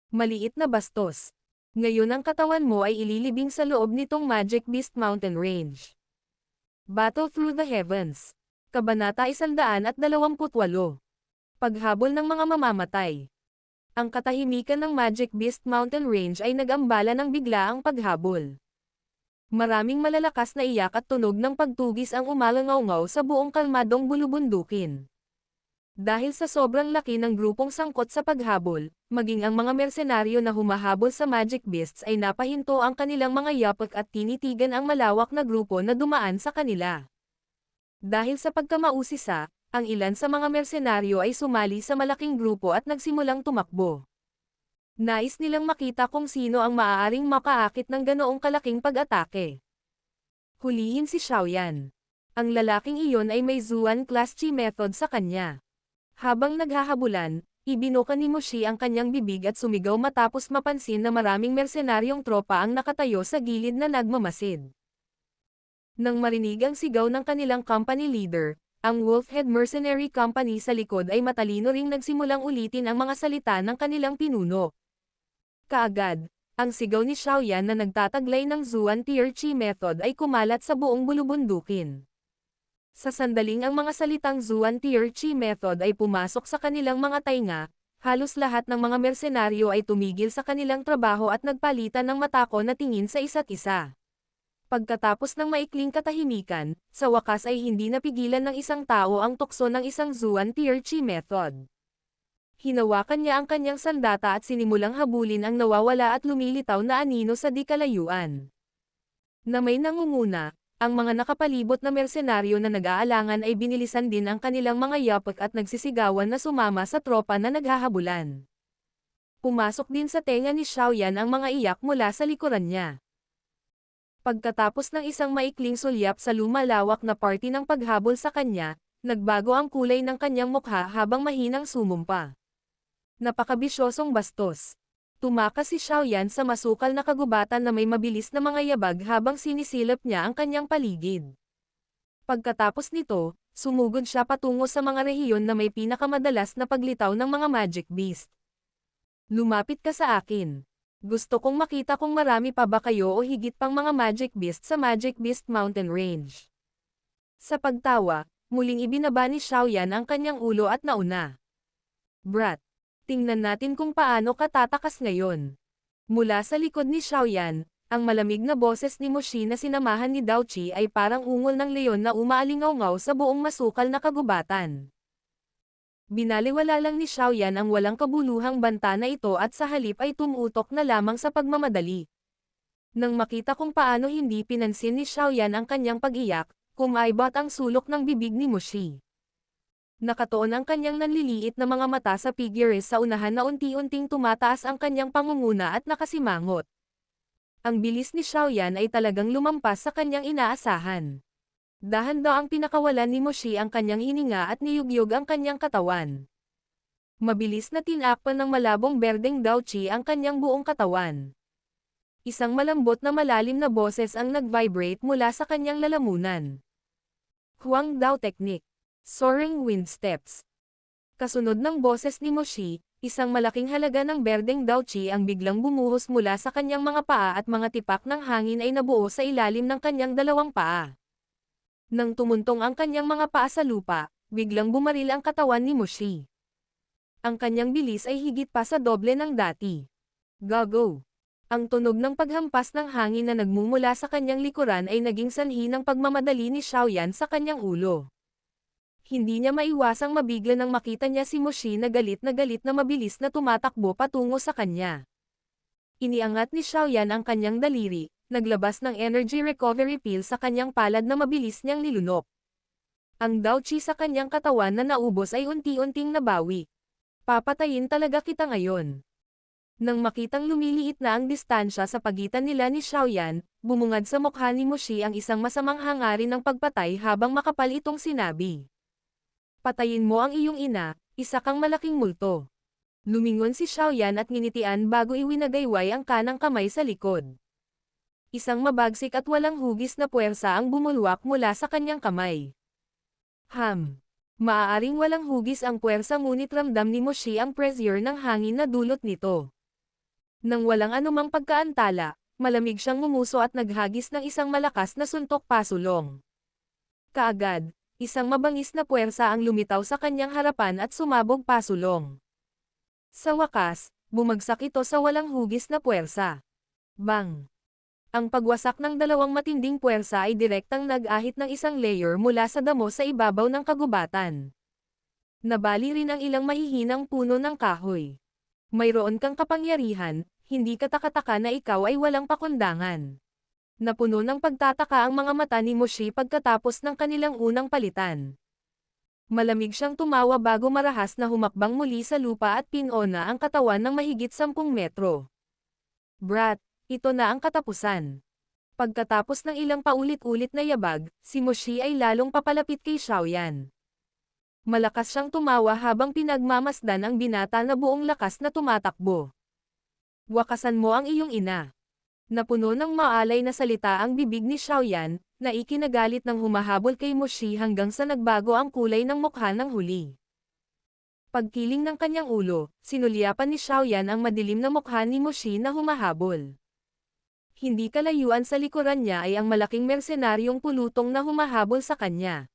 Maliit na bastos. Ngayon ang katawan mo ay ililibing sa loob nitong Magic Beast Mountain Range. Battle Through the Heavens. Kabanata 128. Paghabol ng mga mamamatay. Ang katahimikan ng Magic Beast Mountain Range ay nag-ambala ng biglaang paghabol. Maraming malalakas na iyak at tunog ng pagtugis ang umalangaw-ngaw sa buong kalmadong bulubundukin. Dahil sa sobrang laki ng grupong sangkot sa paghabol, Maging ang mga mersenaryo na humahabol sa Magic Beasts ay napahinto ang kanilang mga yapak at tinitigan ang malawak na grupo na dumaan sa kanila. Dahil sa pagkamausisa, ang ilan sa mga mersenaryo ay sumali sa malaking grupo at nagsimulang tumakbo. Nais nilang makita kung sino ang maaaring makaakit ng ganoong kalaking pag-atake. Hulihin si Xiaoyan. Ang lalaking iyon ay may Zuan Class Chi method sa kanya. Habang naghahabulan, ibinuka ni Moshi ang kanyang bibig at sumigaw matapos mapansin na maraming mersenaryong tropa ang nakatayo sa gilid na nagmamasid. Nang marinig ang sigaw ng kanilang company leader, ang Wolfhead Mercenary Company sa likod ay matalino ring nagsimulang ulitin ang mga salita ng kanilang pinuno. Kaagad, ang sigaw ni Xiaoyan na nagtataglay ng Zuan Tier Chi method ay kumalat sa buong bulubundukin. Sa sandaling ang mga salitang Zuan Tier Chi method ay pumasok sa kanilang mga tainga, halos lahat ng mga mersenaryo ay tumigil sa kanilang trabaho at nagpalitan ng matako na tingin sa isa't isa. Pagkatapos ng maikling katahimikan, sa wakas ay hindi napigilan ng isang tao ang tukso ng isang Zuan Tier Chi method. Hinawakan niya ang kanyang sandata at sinimulang habulin ang nawawala at lumilitaw na anino sa di kalayuan. Na may nangunguna, ang mga nakapalibot na mersenaryo na nag-aalangan ay binilisan din ang kanilang mga yapak at nagsisigawan na sumama sa tropa na naghahabulan. Pumasok din sa tenga ni Xiaoyan ang mga iyak mula sa likuran niya. Pagkatapos ng isang maikling sulyap sa lumalawak na party ng paghabol sa kanya, nagbago ang kulay ng kanyang mukha habang mahinang sumumpa. Napakabisyosong bastos. Tumakas si Xiaoyan sa masukal na kagubatan na may mabilis na mga yabag habang sinisilap niya ang kanyang paligid. Pagkatapos nito, sumugod siya patungo sa mga rehiyon na may pinakamadalas na paglitaw ng mga Magic Beast. Lumapit ka sa akin. Gusto kong makita kung marami pa ba kayo o higit pang mga Magic Beast sa Magic Beast Mountain Range. Sa pagtawa, muling ibinaba ni Xiaoyan ang kanyang ulo at nauna. Brat. Tingnan natin kung paano ka tatakas ngayon. Mula sa likod ni Xiaoyan, ang malamig na boses ni Moshi na sinamahan ni Dao Qi ay parang ungol ng leon na umaalingaw-ngaw sa buong masukal na kagubatan. Binaliwala lang ni Xiaoyan ang walang kabuluhang banta na ito at sa halip ay tumutok na lamang sa pagmamadali. Nang makita kung paano hindi pinansin ni Xiaoyan ang kanyang pag-iyak, kumaibot ang sulok ng bibig ni Moshi. Nakatuon ang kanyang nanliliit na mga mata sa figures sa unahan na unti-unting tumataas ang kanyang pangunguna at nakasimangot. Ang bilis ni Xiaoyan ay talagang lumampas sa kanyang inaasahan. Dahan-dahan ang pinakawalan ni Moshi ang kanyang hininga at niyugyug ang kanyang katawan. Mabilis na tinakpan ng malabong berdeng Dao Qi ang kanyang buong katawan. Isang malambot na malalim na boses ang nag-vibrate mula sa kanyang lalamunan. Huang Dao Technique. Soaring Wind Steps. Kasunod ng boses ni Moshi, isang malaking halaga ng berdeng Dao Qi ang biglang bumuhos mula sa kanyang mga paa at mga tipak ng hangin ay nabuo sa ilalim ng kanyang dalawang paa. Nang tumuntong ang kanyang mga paa sa lupa, biglang bumaril ang katawan ni Moshi. Ang kanyang bilis ay higit pa sa doble ng dati. Gago! Ang tunog ng paghampas ng hangin na nagmumula sa kanyang likuran ay naging sanhi ng pagmamadali ni Xiaoyan sa kanyang ulo. Hindi niya maiwasang mabigla nang makita niya si Moshi na galit na mabilis na tumatakbo patungo sa kanya. Iniangat ni Xiaoyan ang kanyang daliri, naglabas ng energy recovery pill sa kanyang palad na mabilis niyang nilunok. Ang Dao Qi sa kanyang katawan na naubos ay unti-unting nabawi. Papatayin talaga kita ngayon. Nang makitang lumiliit na ang distansya sa pagitan nila ni Xiaoyan, bumungad sa mukha ni Moshi ang isang masamang hangarin ng pagpatay habang makapal itong sinabi. Patayin mo ang iyong ina, isa kang malaking multo. Lumingon si Xiaoyan at nginitian bago iwinagayway ang kanang kamay sa likod. Isang mabagsik at walang hugis na puwersa ang bumulwak mula sa kanyang kamay. Maaaring walang hugis ang puwersa ngunit ramdam ni Moshi ang pressure ng hangin na dulot nito. Nang walang anumang pagkaantala, malamig siyang ngumuso at naghagis ng isang malakas na suntok pasulong. Kaagad, isang mabangis na puwersa ang lumitaw sa kanyang harapan at sumabog pasulong. Sa wakas, bumagsak ito sa walang hugis na puwersa. Bang! Ang pagwasak ng dalawang matinding puwersa ay direktang nag-ahit ng isang layer mula sa damo sa ibabaw ng kagubatan. Nabali rin ang ilang mahihinang puno ng kahoy. Mayroon kang kapangyarihan, hindi katakataka na ikaw ay walang pakundangan. Napuno ng pagtataka ang mga mata ni Moshi pagkatapos ng kanilang unang palitan. Malamig siyang tumawa bago marahas na humakbang muli sa lupa at pinona ang katawan ng mahigit 10 metro. Brat, ito na ang katapusan. Pagkatapos ng ilang paulit-ulit na yabag, si Moshi ay lalong papalapit kay Xiaoyan. Malakas siyang tumawa habang pinagmamasdan ang binata na buong lakas na tumatakbo. Wakasan mo ang iyong ina. Napuno ng maalay na salita ang bibig ni Xiaoyan, na ikinagalit ng humahabol kay Moshi hanggang sa nagbago ang kulay ng mukha ng huli. Pagkiling ng kanyang ulo, sinulyapan ni Xiaoyan ang madilim na mukha ni Moshi na humahabol. Hindi kalayuan sa likuran niya ay ang malaking mersenaryong pulutong na humahabol sa kanya.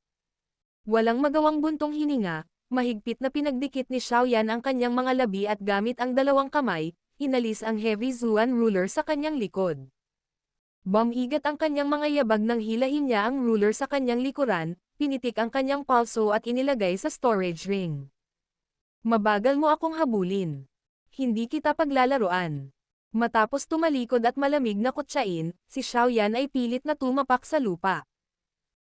Walang magawang buntong hininga, mahigpit na pinagdikit ni Xiaoyan ang kanyang mga labi at gamit ang dalawang kamay, inalis ang heavy Zuan ruler sa kanyang likod. Bumigat ang kanyang mga yabag nang hilahin niya ang ruler sa kanyang likuran, pinitik ang kanyang palso at inilagay sa storage ring. Mabagal mo akong habulin. Hindi kita paglalaroan. Matapos tumalikod at malamig na kutsain, si Xiaoyan ay pilit na tumapak sa lupa.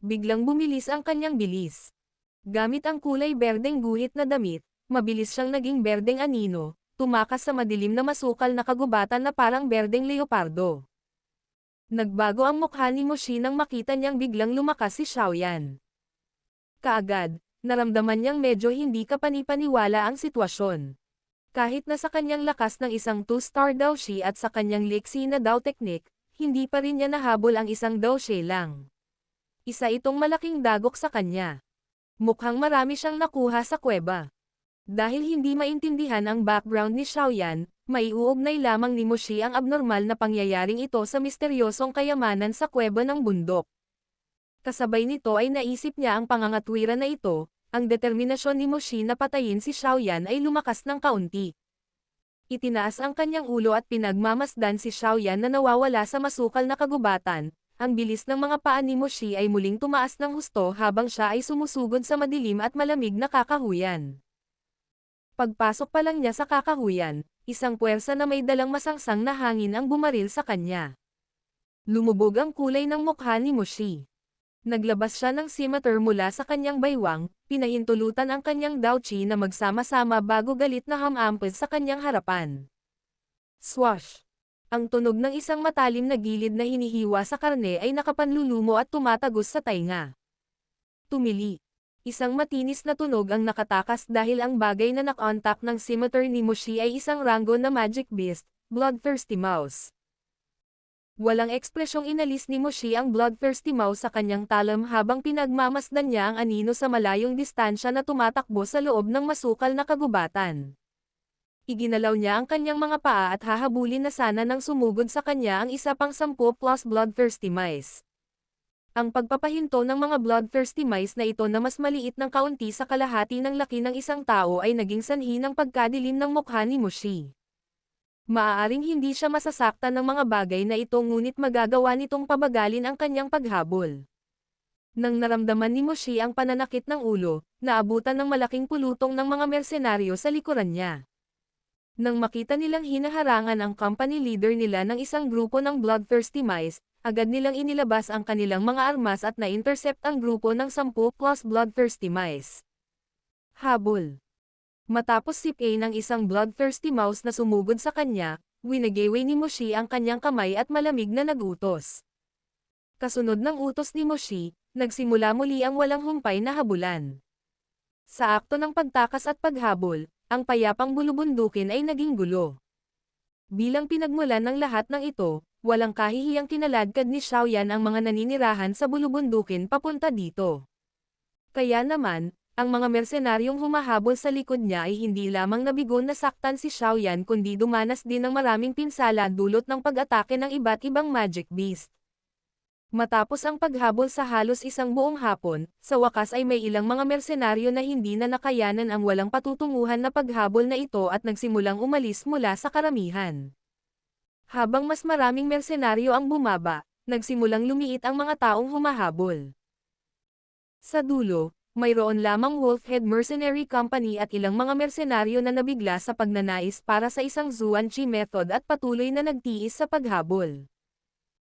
Biglang bumilis ang kanyang bilis. Gamit ang kulay berdeng guhit na damit, mabilis siyang naging berdeng anino, tumakas sa madilim na masukal na kagubatan na parang berdeng leopardo. Nagbago ang mukha ni Moshi nang makita niyang biglang lumakas si Xiaoyan. Kaagad, naramdaman niyang medyo hindi kapanipaniwala ang sitwasyon. Kahit na sa kanyang lakas ng isang 2-star Daoshi at sa kanyang liksi na Dao technique, hindi pa rin niya nahabol ang isang Daoshi lang. Isa itong malaking dagok sa kanya. Mukhang marami siyang nakuha sa kuweba. Dahil hindi maintindihan ang background ni Xiaoyan, maiuugnay lamang ni Moshi ang abnormal na pangyayaring ito sa misteryosong kayamanan sa kuweba ng bundok. Kasabay nito ay naisip niya ang pangangatwiran na ito, ang determinasyon ni Moshi na patayin si Xiaoyan ay lumakas ng kaunti. Itinaas ang kanyang ulo at pinagmamasdan si Xiaoyan na nawawala sa masukal na kagubatan. Ang bilis ng mga paa ni Moshi ay muling tumaas ng husto habang siya ay sumusugod sa madilim at malamig na kakahuyan. Pagpasok pa lang niya sa kakahuyan, isang puwersa na may dalang masangsang na hangin ang bumaril sa kanya. Lumubog ang kulay ng mukha ni Moshi. Naglabas siya ng scimitar mula sa kanyang baywang, pinahintulutan ang kanyang Daochi na magsama-sama bago galit na hamampes sa kanyang harapan. Swash! Ang tunog ng isang matalim na gilid na hinihiwa sa karne ay nakapanlulumo at tumatagos sa tainga. Tumili. Isang matinis na tunog ang nakatakas dahil ang bagay na nakontak ng scimitar ni Moshi ay isang rango na magic beast, Bloodthirsty Mouse. Walang ekspresyong inalis ni Moshi ang Bloodthirsty Mouse sa kanyang talam habang pinagmamasdan niya ang anino sa malayong distansya na tumatakbo sa loob ng masukal na kagubatan. Iginalaw niya ang kanyang mga paa at hahabulin na sana nang sumugod sa kanya ang isa pang 10 plus Bloodthirsty Mice. Ang pagpapahinto ng mga Bloodthirsty Mice na ito na mas maliit ng kaunti sa kalahati ng laki ng isang tao ay naging sanhi ng pagkadilim ng mukha ni Moshi. Maaaring hindi siya masasaktan ng mga bagay na ito ngunit magagawa nitong pabagalin ang kanyang paghabol. Nang naramdaman ni Moshi ang pananakit ng ulo, naabutan ng malaking pulutong ng mga mersenaryo sa likuran niya. Nang makita nilang hinaharangan ang company leader nila ng isang grupo ng Bloodthirsty Mice, agad nilang inilabas ang kanilang mga armas at na-intercept ang grupo ng 10 plus Bloodthirsty Mice. Habol. Matapos sipin ng isang Bloodthirsty Mouse na sumugod sa kanya, winageway ni Moshi ang kanyang kamay at malamig na nagutos. Kasunod ng utos ni Moshi, nagsimula muli ang walang humpay na habulan. Sa akto ng pagtakas at paghabol, ang payapang bulubundukin ay naging gulo. Bilang pinagmulan ng lahat ng ito, walang kahihiyang kinaladkad ni Xiaoyan ang mga naninirahan sa bulubundukin papunta dito. Kaya naman, ang mga mersenaryong humahabol sa likod niya ay hindi lamang nabigo na saktan si Xiaoyan kundi dumanas din ng maraming pinsala dulot ng pag-atake ng iba't ibang magic beast. Matapos ang paghabol sa halos isang buong hapon, sa wakas ay may ilang mga mersenaryo na hindi na nakayanan ang walang patutunguhan na paghabol na ito at nagsimulang umalis mula sa karamihan. Habang mas maraming mersenaryo ang bumaba, nagsimulang lumiit ang mga taong humahabol. Sa dulo, mayroon lamang Wolfhead Mercenary Company at ilang mga mersenaryo na nabigla sa pagnanais para sa isang Zuan-Chi method at patuloy na nagtiis sa paghabol.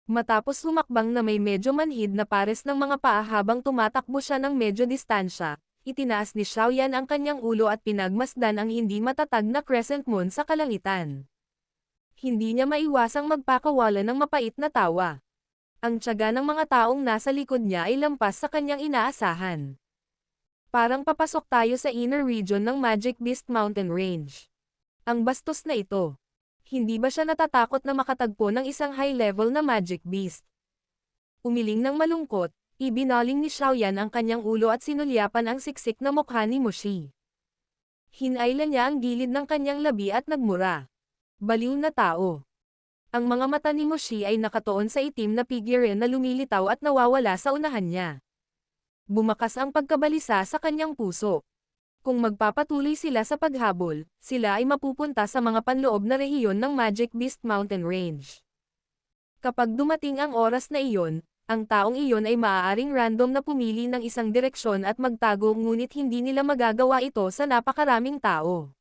Matapos humakbang na may medyo manhid na pares ng mga paa habang tumatakbo siya ng medyo distansya, itinaas ni Xiaoyan ang kanyang ulo at pinagmasdan ang hindi matatag na crescent moon sa kalangitan. Hindi niya maiwasang magpakawala ng mapait na tawa. Ang tiyaga ng mga taong nasa likod niya ay lampas sa kanyang inaasahan. Parang papasok tayo sa inner region ng Magic Beast Mountain Range. Ang bastos na ito. Hindi ba siya natatakot na makatagpo ng isang high-level na Magic Beast? Umiling ng malungkot, ibinaling ni Xiaoyan ang kanyang ulo at sinulyapan ang siksik na mukha ni Moshi. Hinailan niya ang gilid ng kanyang labi at nagmura. Baliw na tao. Ang mga mata ni Moshi ay nakatoon sa itim na figure na lumilitaw at nawawala sa unahan niya. Bumakas ang pagkabalisa sa kanyang puso. Kung magpapatuloy sila sa paghabol, sila ay mapupunta sa mga panloob na rehiyon ng Magic Beast Mountain Range. Kapag dumating ang oras na iyon, ang taong iyon ay maaaring random na pumili ng isang direksyon at magtago ngunit hindi nila magagawa ito sa napakaraming tao.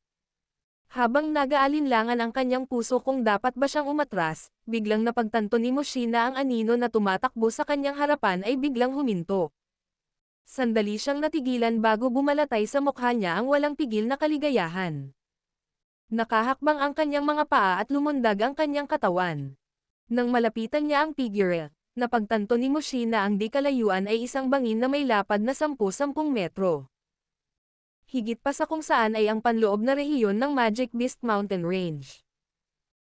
Habang nag-aalinlangan ang kanyang puso kung dapat ba siyang umatras, biglang napagtanto ni Moshi na ang anino na tumatakbo sa kanyang harapan ay biglang huminto. Sandali siyang natigilan bago bumalatay sa mukha niya ang walang pigil na kaligayahan. Nakahakbang ang kanyang mga paa at lumundag ang kanyang katawan. Nang malapitan niya ang figure, napagtanto ni Moshi na ang di kalayuan ay isang bangin na may lapad na 10-10 metro. Higit pa sa kung saan ay ang panloob na rehiyon ng Magic Beast Mountain Range.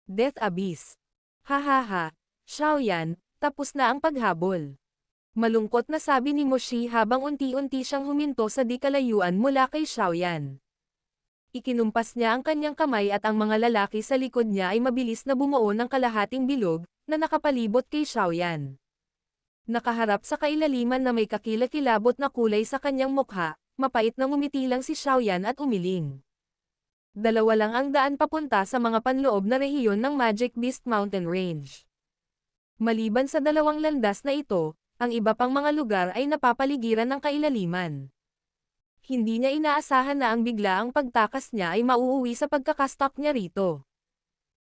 Death Abyss. Hahaha, Xiaoyan, tapos na ang paghabol. Malungkot na sabi ni Moshi habang unti-unti siyang huminto sa di kalayuan mula kay Xiaoyan. Ikinumpas niya ang kanyang kamay at ang mga lalaki sa likod niya ay mabilis na bumuo ng kalahating bilog, na nakapalibot kay Xiaoyan. Nakaharap sa kailaliman na may kakilakilabot na kulay sa kanyang mukha, mapait na ngumiti lang si Xiaoyan at umiling. Dalawa lang ang daan papunta sa mga panloob na rehiyon ng Magic Beast Mountain Range. Maliban sa dalawang landas na ito, ang iba pang mga lugar ay napapaligiran ng kailaliman. Hindi niya inaasahan na ang biglaang pagtakas niya ay mauuwi sa pagkakastak niya rito.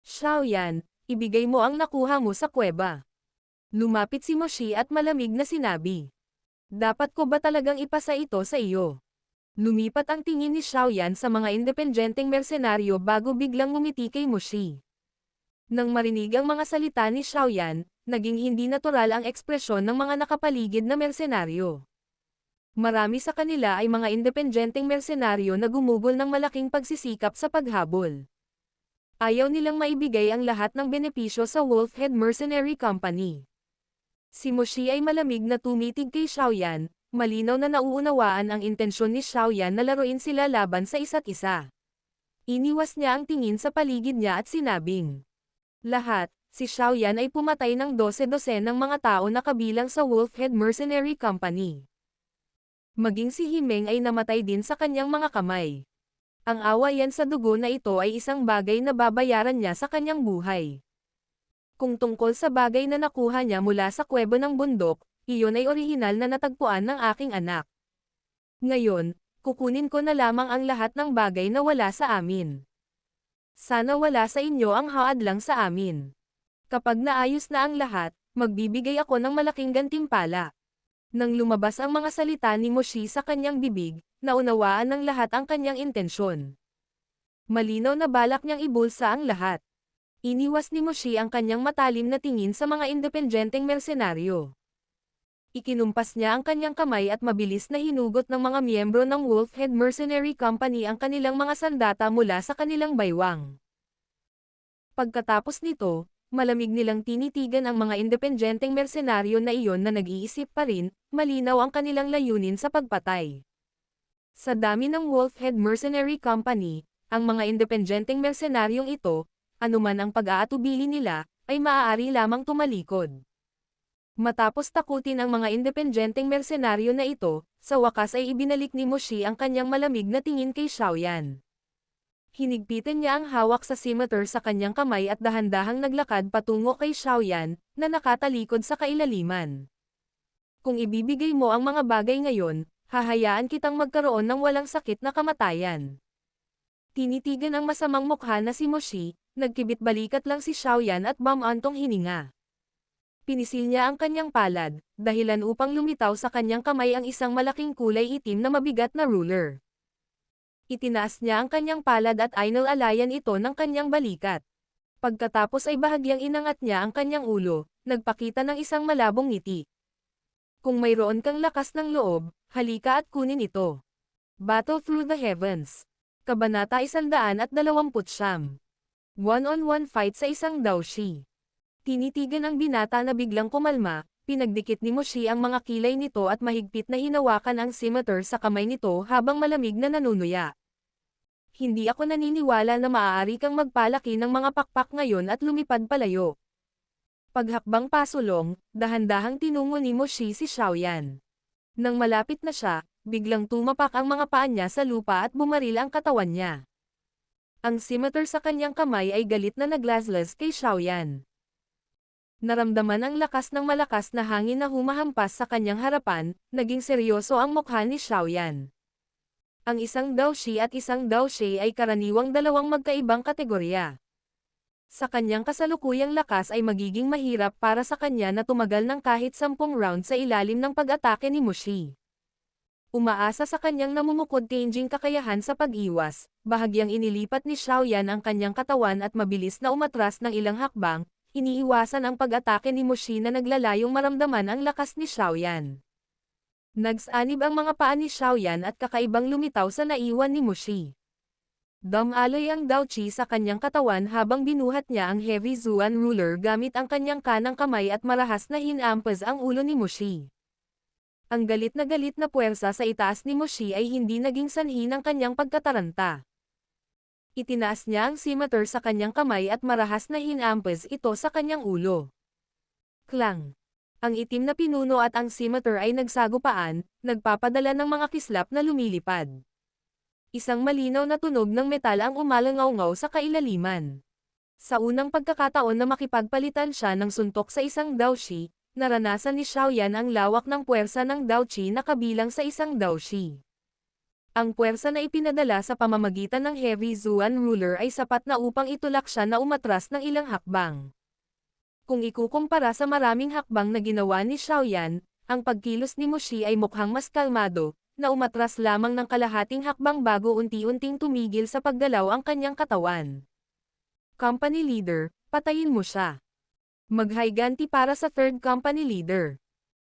Xiaoyan, ibigay mo ang nakuha mo sa kuweba. Lumapit si Moshi at malamig na sinabi. Dapat ko ba talagang ipasa ito sa iyo? Lumipat ang tingin ni Xiaoyan sa mga independenteng mersenaryo bago biglang ngumiti kay Moshi. Nang marinig ang mga salita ni Xiaoyan, naging hindi natural ang ekspresyon ng mga nakapaligid na mersenaryo. Marami sa kanila ay mga independenteng mersenaryo na gumugol ng malaking pagsisikap sa paghabol. Ayaw nilang maibigay ang lahat ng benepisyo sa Wolfhead Mercenary Company. Si Moshi ay malamig na tumitig kay Xiaoyan, malinaw na nauunawaan ang intensyon ni Xiaoyan na laruin sila laban sa isa't isa. Iniwas niya ang tingin sa paligid niya at sinabing, lahat, si Xiaoyan ay pumatay ng 12 ng mga tao na kabilang sa Wolfhead Mercenary Company. Maging si Himeng ay namatay din sa kanyang mga kamay. Ang awayan sa dugo na ito ay isang bagay na babayaran niya sa kanyang buhay. Kung tungkol sa bagay na nakuha niya mula sa kuweba ng bundok, iyon ay orihinal na natagpuan ng aking anak. Ngayon, kukunin ko na lamang ang lahat ng bagay na wala sa amin. Sana wala sa inyo ang haadlang sa amin. Kapag naayos na ang lahat, magbibigay ako ng malaking gantimpala. Nang lumabas ang mga salita ni Moshi sa kanyang bibig, naunawaan ng lahat ang kanyang intensyon. Malinaw na balak niyang ibulsa ang lahat. Iniwas ni Moshi ang kanyang matalim na tingin sa mga independenteng mersenaryo. Ikinumpas niya ang kanyang kamay at mabilis na hinugot ng mga miyembro ng Wolfhead Mercenary Company ang kanilang mga sandata mula sa kanilang baywang. Pagkatapos nito, malamig nilang tinitigan ang mga independenteng mersenaryo na iyon na nag-iisip pa rin, malinaw ang kanilang layunin sa pagpatay. Sa dami ng Wolfhead Mercenary Company, ang mga independenteng mersenaryong ito, anuman ang pag-aatubili nila, ay maaari lamang tumalikod. Matapos takutin ang mga independenteng mersenaryo na ito, sa wakas ay ibinalik ni Moshi ang kanyang malamig na tingin kay Xiaoyan. Hinigpitan niya ang hawak sa scimitar sa kanyang kamay at dahan-dahang naglakad patungo kay Xiaoyan, na nakatalikod sa kailaliman. Kung ibibigay mo ang mga bagay ngayon, hahayaan kitang magkaroon ng walang sakit na kamatayan. Tinitigan ang masamang mukha na si Moshi, nagkibit-balikat lang si Xiaoyan at bumantong hininga. Pinisil niya ang kanyang palad, dahilan upang lumitaw sa kanyang kamay ang isang malaking kulay itim na mabigat na ruler. Itinaas niya ang kanyang palad at inalalayan ito ng kanyang balikat. Pagkatapos ay bahagyang inangat niya ang kanyang ulo, nagpakita ng isang malabong ngiti. Kung mayroon kang lakas ng loob, halika at kunin ito. Battle Through the Heavens. Kabanata 129. One-on-one fight sa isang daoshi. Tinitigan ang binata na biglang kumalma, pinagdikit ni Moshi ang mga kilay nito at mahigpit na hinawakan ang scimitar sa kamay nito habang malamig na nanunuya. Hindi ako naniniwala na maaari kang magpalaki ng mga pakpak ngayon at lumipad palayo. Paghakbang pasulong, dahan-dahang tinungo ni Moshi si Xiaoyan. Nang malapit na siya, biglang tumapak ang mga paa niya sa lupa at bumaril ang katawan niya. Ang scimitar sa kanyang kamay ay galit na naglaslas kay Xiaoyan. Naramdaman ang lakas ng malakas na hangin na humahampas sa kanyang harapan, naging seryoso ang mukha ni Xiaoyan. Ang isang daoshi at isang daoshe ay karaniwang dalawang magkaibang kategorya. Sa kanyang kasalukuyang lakas ay magiging mahirap para sa kanya na tumagal ng kahit 10 round sa ilalim ng pag-atake ni Moshi. Umaasa sa kanyang namumukod-changing kakayahan sa pag-iwas, bahagyang inilipat ni Xiaoyan ang kanyang katawan at mabilis na umatras ng ilang hakbang, iniiwasan ang pag-atake ni Moshi na naglalayong maramdaman ang lakas ni Xiaoyan. Nagsanib ang mga paa ni Xiaoyan at kakaibang lumitaw sa naiwan ni Moshi. Dumaloy ang daochi sa kanyang katawan habang binuhat niya ang heavy Zuan ruler gamit ang kanyang kanang kamay at marahas na hinampas ang ulo ni Moshi. Ang galit na puwersa sa itaas ni Moshi ay hindi naging sanhi ng kanyang pagkataranta. Itinaas niya ang scimitar sa kanyang kamay at marahas na hinampas ito sa kanyang ulo. Klang! Ang itim na pinuno at ang scimitar ay nagsagupaan, nagpapadala ng mga kislap na lumilipad. Isang malinaw na tunog ng metal ang umalangaw-ngaw sa kailaliman. Sa unang pagkakataon na makipagpalitan siya ng suntok sa isang daoshi, naranasan ni Xiaoyan ang lawak ng puwersa ng daochi na kabilang sa isang daoshi. Ang puwersa na ipinadala sa pamamagitan ng heavy Zuan ruler ay sapat na upang itulak siya na umatras ng ilang hakbang. Kung ikukumpara sa maraming hakbang na ginawa ni Xiaoyan, ang pagkilos ni Moshi ay mukhang mas kalmado, na umatras lamang ng kalahating hakbang bago unti-unting tumigil sa paggalaw ang kanyang katawan. Company Leader, patayin mo siya. Maghiganti para sa third company leader.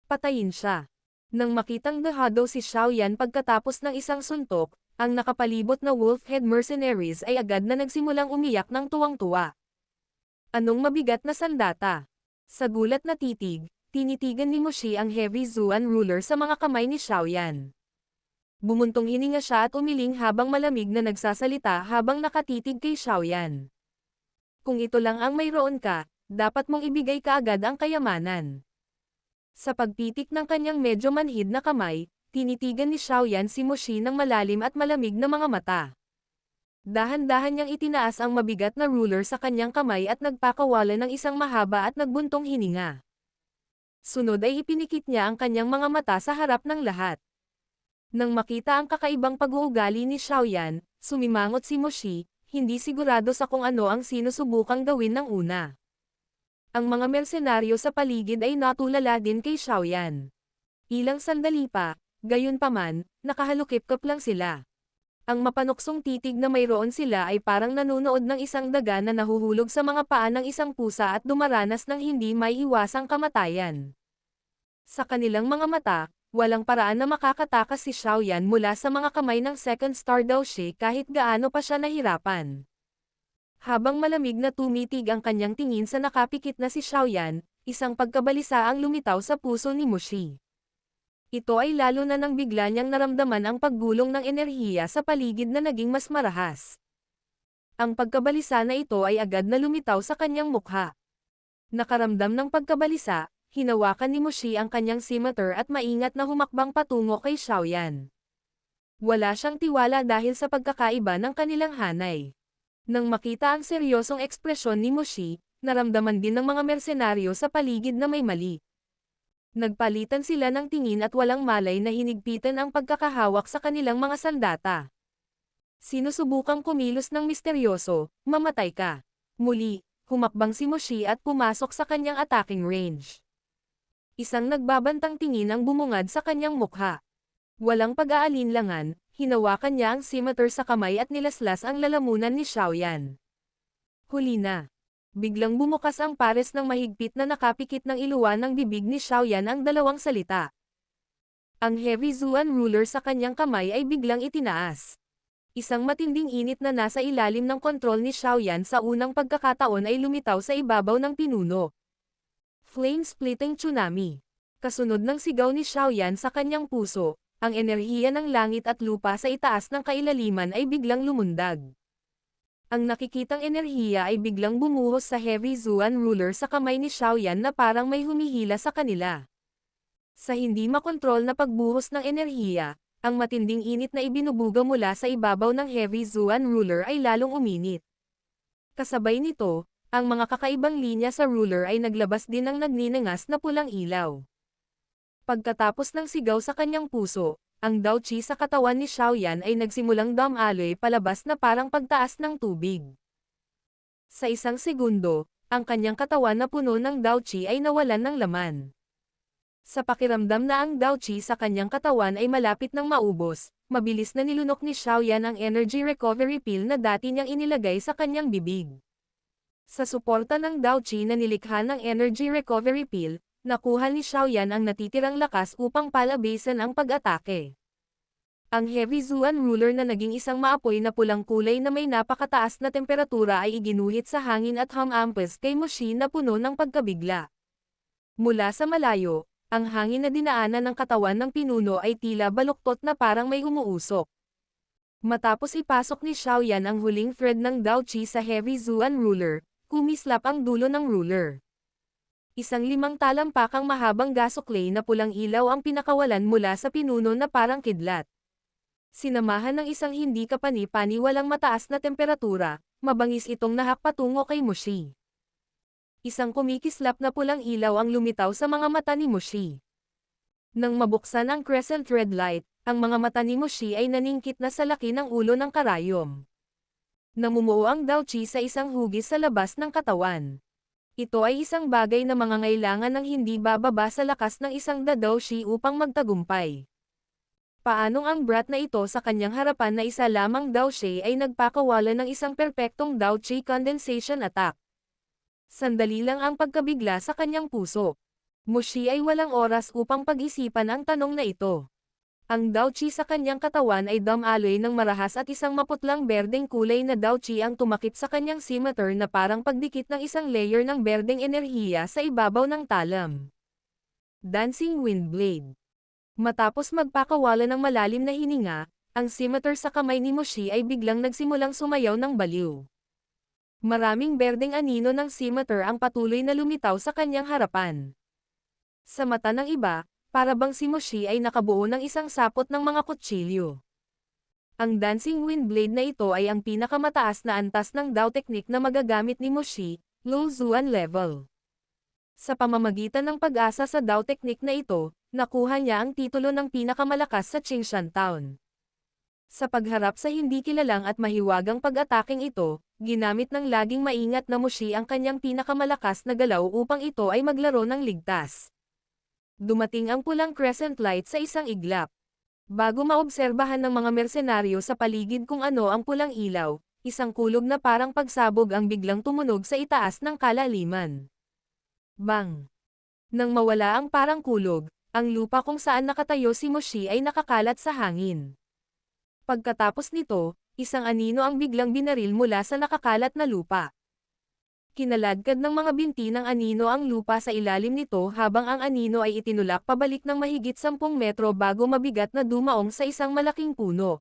Patayin siya. Nang makitang dehado si Xiaoyan pagkatapos ng isang suntok, ang nakapalibot na Wolfhead mercenaries ay agad na nagsimulang umiyak ng tuwang-tuwa. Anong mabigat na sandata? Sa gulat na titig, tinitigan ni Moshi ang heavy Zuan ruler sa mga kamay ni Xiaoyan. Bumuntong hininga siya at umiling habang malamig na nagsasalita habang nakatitig kay Xiaoyan. Kung ito lang ang mayroon ka, dapat mong ibigay kaagad ang kayamanan. Sa pagpitik ng kanyang medyo manhid na kamay, tinitigan ni Xiaoyan si Moshi ng malalim at malamig na mga mata. Dahan-dahan niyang itinaas ang mabigat na ruler sa kanyang kamay at nagpakawala ng isang mahaba at nagbuntong hininga. Sunod ay ipinikit niya ang kanyang mga mata sa harap ng lahat. Nang makita ang kakaibang pag-uugali ni Xiaoyan, sumimangot si Moshi, hindi sigurado sa kung ano ang sinusubukang gawin ng una. Ang mga mersenaryo sa paligid ay natulala din kay Xiaoyan. Ilang sandali pa, gayunpaman, nakahalukip-kap lang sila. Ang mapanuksong titig na mayroon sila ay parang nanunood ng isang daga na nahuhulog sa mga paa ng isang pusa at dumaranas ng hindi maiiwasang kamatayan. Sa kanilang mga mata, walang paraan na makakatakas si Xiaoyan mula sa mga kamay ng second star daoshi kahit gaano pa siya nahirapan. Habang malamig na tumitig ang kanyang tingin sa nakapikit na si Xiaoyan, isang pagkabalisa ang lumitaw sa puso ni Moshi. Ito ay lalo na nang bigla niyang naramdaman ang paggulong ng enerhiya sa paligid na naging mas marahas. Ang pagkabalisa na ito ay agad na lumitaw sa kanyang mukha. Nakaramdam ng pagkabalisa, hinawakan ni Moshi ang kanyang scimitar at maingat na humakbang patungo kay Xiaoyan. Wala siyang tiwala dahil sa pagkakaiba ng kanilang hanay. Nang makita ang seryosong ekspresyon ni Moshi, naramdaman din ng mga mersenaryo sa paligid na may mali. Nagpalitan sila ng tingin at walang malay na hinigpitan ang pagkakahawak sa kanilang mga sandata. Sinusubukang kumilos ng misteryoso, mamatay ka. Muli, humakbang si Moshi at pumasok sa kanyang attacking range. Isang nagbabantang tingin ang bumungad sa kanyang mukha. Walang pag-aalinlangan, hinawakan niya ang scimitar sa kamay at nilaslas ang lalamunan ni Xiaoyan. Huli na. Biglang bumukas ang pares ng mahigpit na nakapikit ng iluwan ng bibig ni Xiaoyan ang dalawang salita. Ang Heavy Zuan ruler sa kanyang kamay ay biglang itinaas. Isang matinding init na nasa ilalim ng kontrol ni Xiaoyan sa unang pagkakataon ay lumitaw sa ibabaw ng pinuno. Flame-splitting tsunami. Kasunod ng sigaw ni Xiaoyan sa kanyang puso, ang enerhiya ng langit at lupa sa itaas ng kailaliman ay biglang lumundag. Ang nakikitang enerhiya ay biglang bumuhos sa Heavy Zuan ruler sa kamay ni Xiaoyan na parang may humihila sa kanila. Sa hindi makontrol na pagbuhos ng enerhiya, ang matinding init na ibinubuga mula sa ibabaw ng Heavy Zuan ruler ay lalong uminit. Kasabay nito, ang mga kakaibang linya sa ruler ay naglabas din ng nagninangas na pulang ilaw. Pagkatapos ng sigaw sa kanyang puso, ang Dao Qi sa katawan ni Xiaoyan ay nagsimulang dumaloy palabas na parang pagtaas ng tubig. Sa isang segundo, ang kanyang katawan na puno ng Dao Qi ay nawalan ng laman. Sa pakiramdam na ang Dao Qi sa kanyang katawan ay malapit ng maubos, mabilis na nilunok ni Xiaoyan ang energy recovery pill na dati niyang inilagay sa kanyang bibig. Sa suporta ng Dao Qi na nilikha ng energy recovery pill, nakuha ni Xiaoyan ang natitirang lakas upang palabasan ang pag-atake. Ang Heavy Zuan ruler na naging isang maapoy na pulang kulay na may napakataas na temperatura ay iginuhit sa hangin at humampas kay Moshi na puno ng pagkabigla. Mula sa malayo, ang hangin na dinaanan ng katawan ng pinuno ay tila baluktot na parang may umuusok. Matapos ipasok ni Xiaoyan ang huling thread ng Dao Qi sa Heavy Zuan ruler, kumislap ang dulo ng ruler. Isang 5 talampakang mahabang gasoklay na pulang ilaw ang pinakawalan mula sa pinuno na parang kidlat. Sinamahan ng isang hindi kapani-paniwalang mataas na temperatura, mabangis itong nahak patungo kay Moshi. Isang kumikislap na pulang ilaw ang lumitaw sa mga mata ni Moshi. Nang mabuksan ang crescent red light, ang mga mata ni Moshi ay naningkit na sa laki ng ulo ng karayom. Namumuo ang Dao Qi sa isang hugis sa labas ng katawan. Ito ay isang bagay na mangangailangan ng hindi bababa sa lakas ng isang Dao Qi upang magtagumpay. Paanong ang brat na ito sa kanyang harapan na isa lamang Dao Qi ay nagpakawala ng isang perpektong Dao Qi condensation attack? Sandali lang ang pagkabigla sa kanyang puso. Moshi ay walang oras upang pag-isipan ang tanong na ito. Ang Dao Qi sa kanyang katawan ay dumaloy ng marahas at isang maputlang berdeng kulay na Dao Qi ang tumakip sa kanyang scimitar na parang pagdikit ng isang layer ng berdeng enerhiya sa ibabaw ng talam. Dancing Wind Blade. Matapos magpakawala ng malalim na hininga, ang scimitar sa kamay ni Moshi ay biglang nagsimulang sumayaw ng baliw. Maraming berdeng anino ng scimitar ang patuloy na lumitaw sa kanyang harapan. Sa mata ng iba, para bang si Moshi ay nakabuo ng isang sapot ng mga kutsilyo. Ang Dancing Wind Blade na ito ay ang pinakamataas na antas ng Dao technique na magagamit ni Moshi, Low Zuan level. Sa pamamagitan ng pag-asa sa Dao technique na ito, nakuha niya ang titulo ng pinakamalakas sa Qingshan Town. Sa pagharap sa hindi kilalang at mahiwagang pag-ataking ito, ginamit ng laging maingat na Moshi ang kanyang pinakamalakas na galaw upang ito ay maglaro ng ligtas. Dumating ang pulang crescent light sa isang iglap. Bago maobserbahan ng mga mersenaryo sa paligid kung ano ang pulang ilaw, isang kulog na parang pagsabog ang biglang tumunog sa itaas ng kalaliman. Bang! Nang mawala ang parang kulog, ang lupa kung saan nakatayo si Moshi ay nakakalat sa hangin. Pagkatapos nito, isang anino ang biglang binaril mula sa nakakalat na lupa. Kinaladkad ng mga binti ng anino ang lupa sa ilalim nito habang ang anino ay itinulak pabalik ng mahigit 10 metro bago mabigat na dumaong sa isang malaking puno.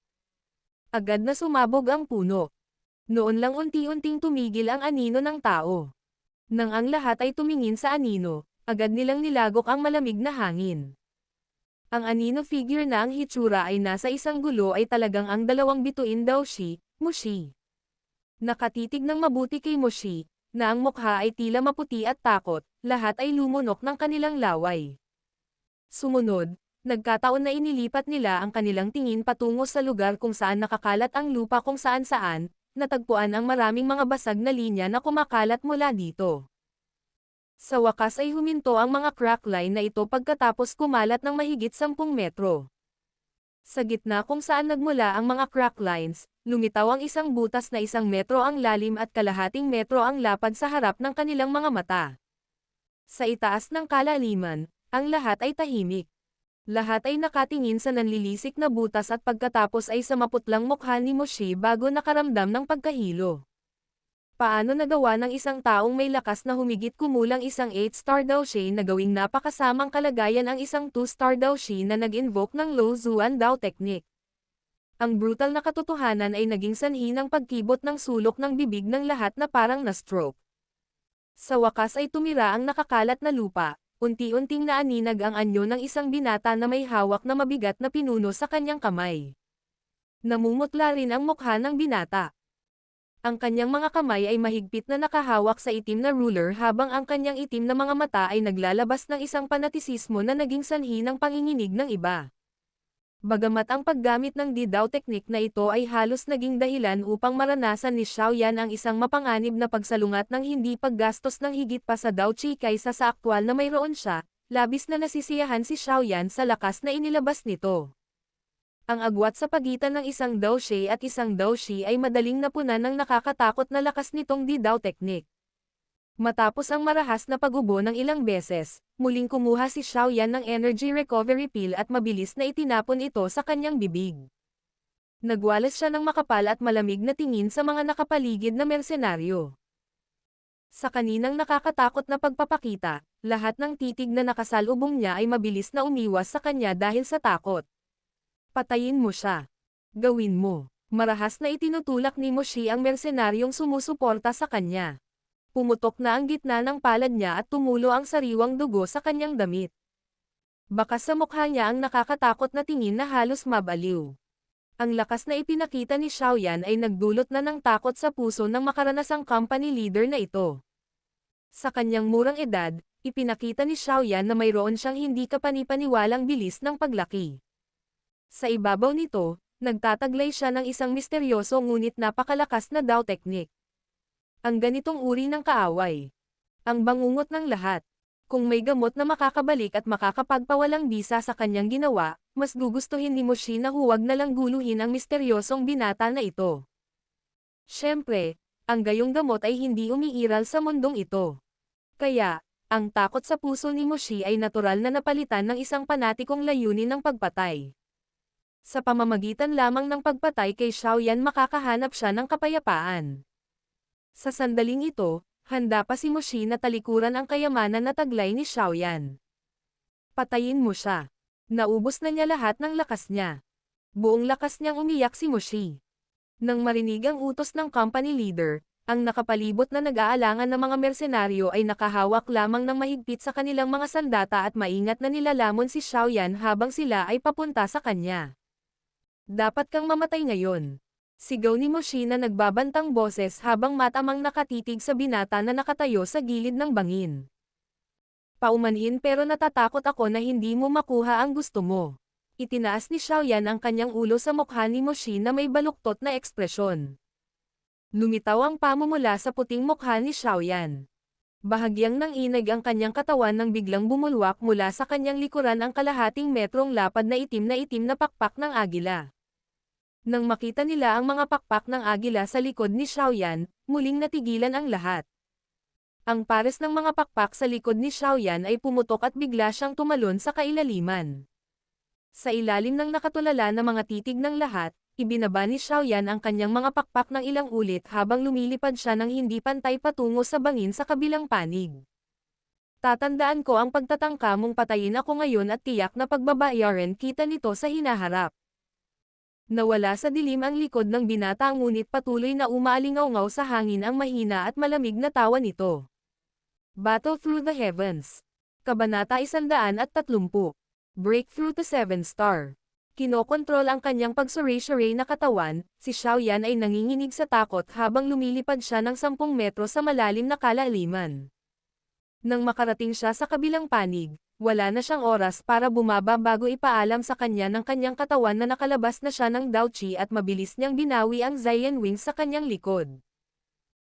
Agad na sumabog ang puno. Noon lang unti-unting tumigil ang anino ng tao. Nang ang lahat ay tumingin sa anino, agad nilang nilagok ang malamig na hangin. Ang anino figure na ang hitsura ay nasa isang gulo ay talagang ang dalawang bituin Dao Qi, Moshi. Nakatitig ng mabuti kay Moshi, na ang mukha ay tila maputi at takot, lahat ay lumunok ng kanilang laway. Sumunod, nagkataon na inilipat nila ang kanilang tingin patungo sa lugar kung saan nakakalat ang lupa kung saan-saan, natagpuan ang maraming mga basag na linya na kumakalat mula dito. Sa wakas ay huminto ang mga crack line na ito pagkatapos kumalat ng mahigit 10 metro. Sa gitna kung saan nagmula ang mga crack lines, lumitaw ang isang butas na 1 metro ang lalim at kalahating metro ang lapad sa harap ng kanilang mga mata. Sa itaas ng kalaliman, ang lahat ay tahimik. Lahat ay nakatingin sa nanlilisik na butas at pagkatapos ay sa maputlang mukha ni Moshi bago nakaramdam ng pagkahilo. Paano nagawa ng isang taong may lakas na humigit kumulang isang 8-star Daoshi na gawing napakasamang kalagayan ang isang 2-star Daoshi na nag-invoke ng Low Zuan Dao technique? Ang brutal na katotohanan ay naging sanhi ng pagkibot ng sulok ng bibig ng lahat na parang na-stroke. Sa wakas ay tumira ang nakakalat na lupa, unti-unting naaninag ang anyo ng isang binata na may hawak na mabigat na pinuno sa kanyang kamay. Namumutla rin ang mukha ng binata. Ang kanyang mga kamay ay mahigpit na nakahawak sa itim na ruler habang ang kanyang itim na mga mata ay naglalabas ng isang panatisismo na naging sanhi ng panginginig ng iba. Bagamat ang paggamit ng Di Dao technique na ito ay halos naging dahilan upang maranasan ni Xiaoyan ang isang mapanganib na pagsalungat ng hindi paggastos ng higit pa sa Dao Chi kaysa sa aktwal na mayroon siya, labis na nasisiyahan si Xiaoyan sa lakas na inilabas nito. Ang agwat sa pagitan ng isang Daoshi at isang Daoshi ay madaling napunan ng nakakatakot na lakas nitong Di Dao technique. Matapos ang marahas na pagubo ng ilang beses, muling kumuha si Xiaoyan ng energy recovery pill at mabilis na itinapon ito sa kanyang bibig. Nagwalas siya ng makapal at malamig na tingin sa mga nakapaligid na mersenaryo. Sa kaninang nakakatakot na pagpapakita, lahat ng titig na nakasalubong niya ay mabilis na umiwas sa kanya dahil sa takot. Patayin mo siya. Gawin mo. Marahas na itinutulak ni Moshi ang mersenaryong sumusuporta sa kanya. Pumutok na ang gitna ng palad niya at tumulo ang sariwang dugo sa kanyang damit. Bakas sa mukha niya ang nakakatakot na tingin na halos mabaliw. Ang lakas na ipinakita ni Xiaoyan ay nagdulot na ng takot sa puso ng makaranasang company leader na ito. Sa kanyang murang edad, ipinakita ni Xiaoyan na mayroon siyang hindi kapanipaniwalang bilis ng paglaki. Sa ibabaw nito, nagtataglay siya ng isang misteryoso ngunit napakalakas na Dao technique. Ang ganitong uri ng kaaway. Ang bangungot ng lahat. Kung may gamot na makakabalik at makakapagpawalang bisa sa kanyang ginawa, mas gugustuhin ni Moshi na huwag na lang guluhin ang misteryosong binata na ito. Siyempre, ang gayong gamot ay hindi umiiral sa mundong ito. Kaya, ang takot sa puso ni Moshi ay natural na napalitan ng isang panatikong layunin ng pagpatay. Sa pamamagitan lamang ng pagpatay kay Xiaoyan makakahanap siya ng kapayapaan. Sa sandaling ito, handa pa si Moshi na talikuran ang kayamanan na taglay ni Xiaoyan. Patayin mo siya. Naubos na niya lahat ng lakas niya. Buong lakas niyang umiyak si Moshi. Nang marinig ang utos ng company leader, ang nakapalibot na nag-aalangan ng mga mersenaryo ay nakahawak lamang ng mahigpit sa kanilang mga sandata at maingat na nilalamon si Xiaoyan habang sila ay papunta sa kanya. Dapat kang mamatay ngayon. Sigaw ni Moshi na nagbabantang boses habang matamang nakatitig sa binata na nakatayo sa gilid ng bangin. Paumanhin pero natatakot ako na hindi mo makuha ang gusto mo. Itinaas ni Xiaoyan ang kanyang ulo sa mukha ni Moshi na may baluktot na ekspresyon. Lumitaw ang pamumula sa puting mukha ni Xiaoyan. Bahagyang nanginig ang kanyang katawan nang biglang bumulwak mula sa kanyang likuran ang kalahating metrong lapad na itim na pakpak ng agila. Nang makita nila ang mga pakpak ng agila sa likod ni Xiaoyan, muling natigilan ang lahat. Ang pares ng mga pakpak sa likod ni Xiaoyan ay pumutok at bigla siyang tumalon sa kailaliman. Sa ilalim ng nakatulala na mga titig ng lahat, ibinaba ni Xiaoyan ang kanyang mga pakpak ng ilang ulit habang lumilipad siya ng hindi pantay patungo sa bangin sa kabilang panig. Tatandaan ko ang pagtatangka mong patayin ako ngayon at tiyak na pagbabayaran kita nito sa hinaharap. Nawala sa dilim ang likod ng binata ngunit patuloy na umaalingaw-ngaw sa hangin ang mahina at malamig na tawa nito. Battle Through the Heavens. Kabanata 130. Breakthrough to 7-star. Kinokontrol ang kanyang pagsuray-suray na katawan, si Xiaoyan ay nanginginig sa takot habang lumilipad siya ng 10 metro sa malalim na kalaliman. Nang makarating siya sa kabilang panig, wala na siyang oras para bumaba bago ipaalam sa kanya ng kanyang katawan na nakalabas na siya ng Daochi at mabilis niyang binawi ang Zion Wings sa kanyang likod.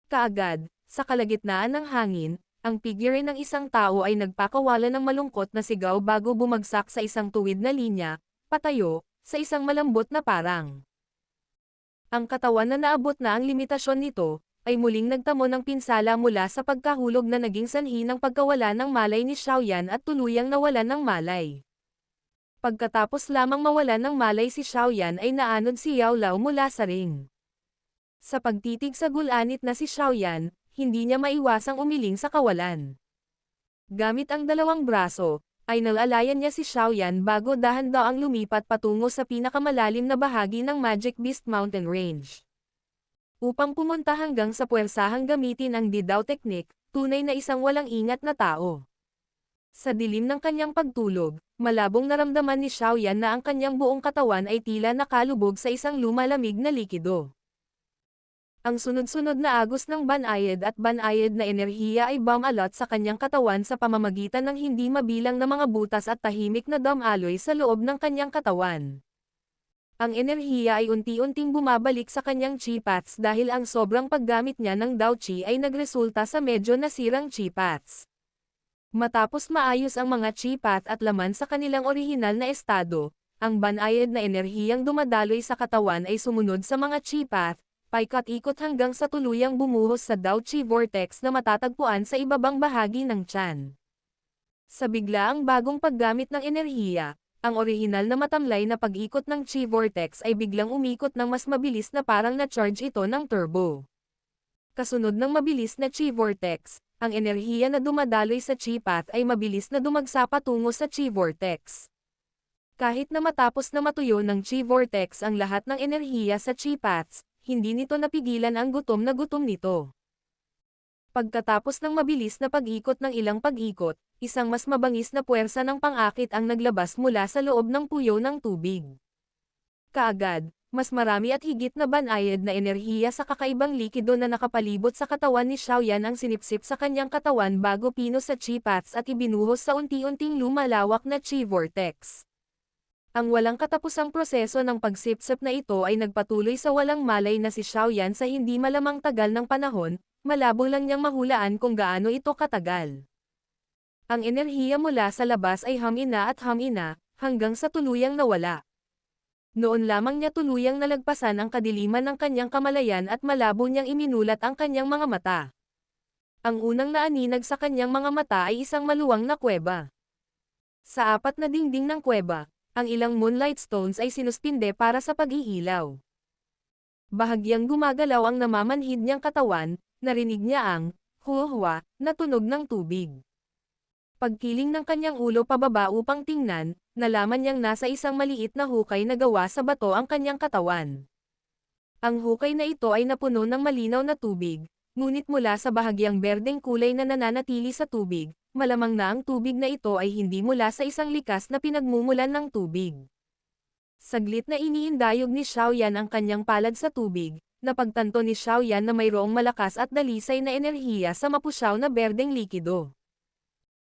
Kaagad, sa kalagitnaan ng hangin, ang figure ng isang tao ay nagpakawala ng malungkot na sigaw bago bumagsak sa isang tuwid na linya, patayo, sa isang malambot na parang. Ang katawan na naabot na ang limitasyon nito, ay muling nagtamo ng pinsala mula sa pagkahulog na naging sanhi ng pagkawala ng malay ni Xiaoyan at tuluyang nawalan ng malay. Pagkatapos lamang mawalan ng malay si Xiaoyan ay naanod si Yao Lao mula sa ring. Sa pagtitig sa gulanit na si Xiaoyan, hindi niya maiwasang umiling sa kawalan. Gamit ang dalawang braso, ay nalalayan niya si Xiaoyan bago dahan-daang lumipat patungo sa pinakamalalim na bahagi ng Magic Beast Mountain Range. Upang pumunta hanggang sa puwersahang gamitin ang Didao Technique, tunay na isang walang ingat na tao. Sa dilim ng kanyang pagtulog, malabong naramdaman ni Xiaoyan na ang kanyang buong katawan ay tila nakalubog sa isang lumalamig na likido. Ang sunod-sunod na agos ng banayad at banayad na enerhiya ay bumalot sa kanyang katawan sa pamamagitan ng hindi mabilang na mga butas at tahimik na damaloy sa loob ng kanyang katawan. Ang enerhiya ay unti-unting bumabalik sa kanyang chi paths dahil ang sobrang paggamit niya ng Daochi ay nagresulta sa medyo nasirang chi paths. Matapos maayos ang mga chi path at laman sa kanilang orihinal na estado, ang banayad na enerhiyang dumadaloy sa katawan ay sumunod sa mga chi path, paikot-ikot hanggang sa tuluyang bumuhos sa Daochi Vortex na matatagpuan sa ibabang bahagi ng tiyan. Sa biglaang bagong paggamit ng enerhiya, ang orihinal na matamlay na pag-ikot ng Chi Vortex ay biglang umikot ng mas mabilis na parang na-charge ito ng turbo. Kasunod ng mabilis na Chi Vortex, ang enerhiya na dumadaloy sa Chi Path ay mabilis na dumagsa patungo sa Chi Vortex. Kahit na matapos na matuyo ng Chi Vortex ang lahat ng enerhiya sa Chi Paths, hindi nito napigilan ang gutom na gutom nito. Pagkatapos ng mabilis na pag-ikot ng ilang pag-ikot, isang mas mabangis na puwersa ng pang-akit ang naglabas mula sa loob ng puyo ng tubig. Kaagad, mas marami at higit na banayad na enerhiya sa kakaibang likido na nakapalibot sa katawan ni Xiaoyan ang sinipsip sa kanyang katawan bago pinos sa Chi Paths at ibinuhos sa unti-unting lumalawak na Chi Vortex. Ang walang katapusang proseso ng pagsipsip na ito ay nagpatuloy sa walang malay na si Xiaoyan sa hindi malamang tagal ng panahon, malabo lang niyang mahulaan kung gaano ito katagal. Ang enerhiya mula sa labas ay hamina at hamina, hanggang sa tuluyang nawala. Noon lamang niya tuluyang nalagpasan ang kadiliman ng kanyang kamalayan at malabo niyang iminulat ang kanyang mga mata. Ang unang naaninag sa kanyang mga mata ay isang maluwang na kuweba. Sa apat na dingding ng kuweba, ang ilang moonlight stones ay sinuspinde para sa pag-iilaw. Bahagyang gumagalaw ang namamanhid niyang katawan, narinig niya ang huwa na tunog ng tubig. Pagkiling ng kanyang ulo pababa upang tingnan, nalaman niyang nasa isang maliit na hukay na gawa sa bato ang kanyang katawan. Ang hukay na ito ay napuno ng malinaw na tubig, ngunit mula sa bahagyang berdeng kulay na nananatili sa tubig, malamang na ang tubig na ito ay hindi mula sa isang likas na pinagmumulan ng tubig. Saglit na iniindayog ni Xiaoyan ang kanyang palad sa tubig, napagtanto ni Xiaoyan na mayroong malakas at dalisay na enerhiya sa mapusyaw na berdeng likido.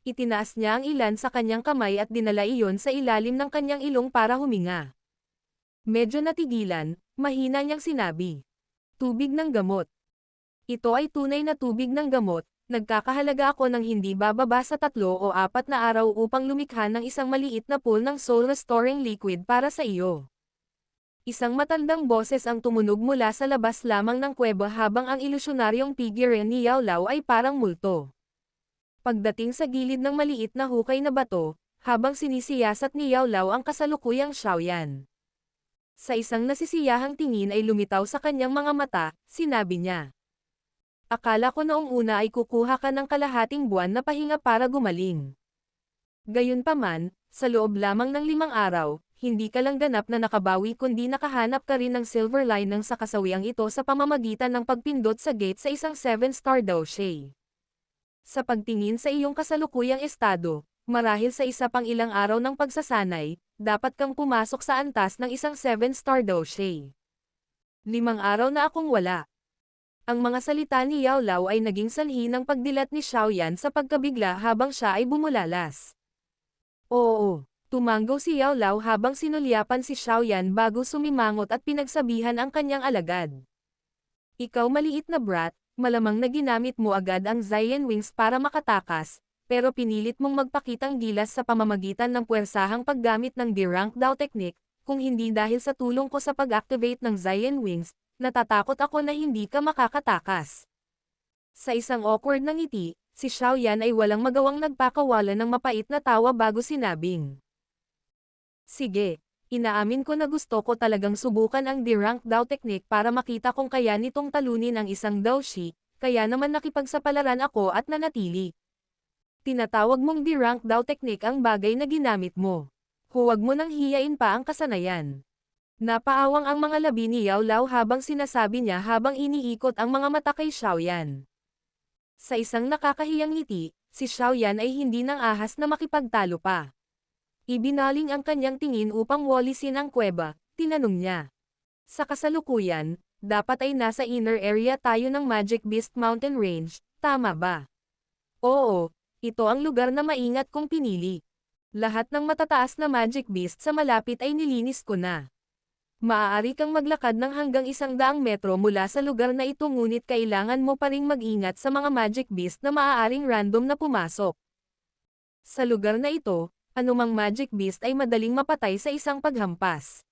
Itinaas niya ang ilan sa kanyang kamay at dinala iyon sa ilalim ng kanyang ilong para huminga. Medyo natigilan, mahina niyang sinabi. Tubig ng gamot. Ito ay tunay na tubig ng gamot, nagkakahalaga ako ng hindi bababa sa 3 o 4 na araw upang lumikha ng isang maliit na pool ng soul-restoring liquid para sa iyo. Isang matandang boses ang tumunog mula sa labas lamang ng kuweba habang ang ilusyonaryong figure ni Yao Lao ay parang multo. Pagdating sa gilid ng maliit na hukay na bato, habang sinisiyasat ni Yao Lao ang kasalukuyang Xiaoyan. Sa isang nasisiyahang tingin ay lumitaw sa kanyang mga mata, sinabi niya. Akala ko noong una ay kukuha ka ng kalahating buwan na pahinga para gumaling. Gayunpaman, sa loob lamang ng 5 araw, hindi ka lang ganap na nakabawi kundi nakahanap ka rin ng silver lining sa kasawiang ito sa pamamagitan ng pagpindot sa gate sa isang 7-star Daoshi. Sa pagtingin sa iyong kasalukuyang estado, marahil sa isa pang ilang araw ng pagsasanay, dapat kang pumasok sa antas ng isang 7-star Daoshi. 5 araw na akong wala. Ang mga salita ni Yao Lao ay naging sanhi ng pagdilat ni Xiaoyan sa pagkabigla habang siya ay bumulalas. Oo. Tumanggaw si Yao Lao habang sinulyapan si Xiaoyan bago sumimangot at pinagsabihan ang kanyang alagad. Ikaw maliit na brat, malamang na ginamit mo agad ang Zion Wings para makatakas, pero pinilit mong magpakitang gilas sa pamamagitan ng puwersahang paggamit ng D-Rank Dao Technique, kung hindi dahil sa tulong ko sa pag-activate ng Zion Wings, natatakot ako na hindi ka makakatakas. Sa isang awkward na ngiti, si Xiaoyan ay walang magawang nagpakawala ng mapait na tawa bago sinabing. Sige, inaamin ko na gusto ko talagang subukan ang D-Rank Dao Technique para makita kung kaya nitong talunin ang isang Daoshi, kaya naman nakipagsapalaran ako at nanatili. Tinatawag mong D-Rank Dao Technique ang bagay na ginamit mo. Huwag mo nang hiyain pa ang kasanayan. Napaawang ang mga labi ni Yao Lao habang sinasabi niya habang iniikot ang mga mata kay Xiaoyan. Sa isang nakakahiyang ngiti, si Xiaoyan ay hindi nang ahas na makipagtalo pa. Ibinaling ang kanyang tingin upang walisin ang kuweba, tinanong niya. Sa kasalukuyan, dapat ay nasa inner area tayo ng Magic Beast Mountain Range, tama ba? Oo, ito ang lugar na maingat kong pinili. Lahat ng matataas na Magic Beast sa malapit ay nilinis ko na. Maaari kang maglakad ng hanggang 100 metro mula sa lugar na ito ngunit kailangan mo pa ring mag-ingat sa mga Magic Beast na maaaring random na pumasok. Sa lugar na ito, anumang Magic Beast ay madaling mapatay sa isang paghampas.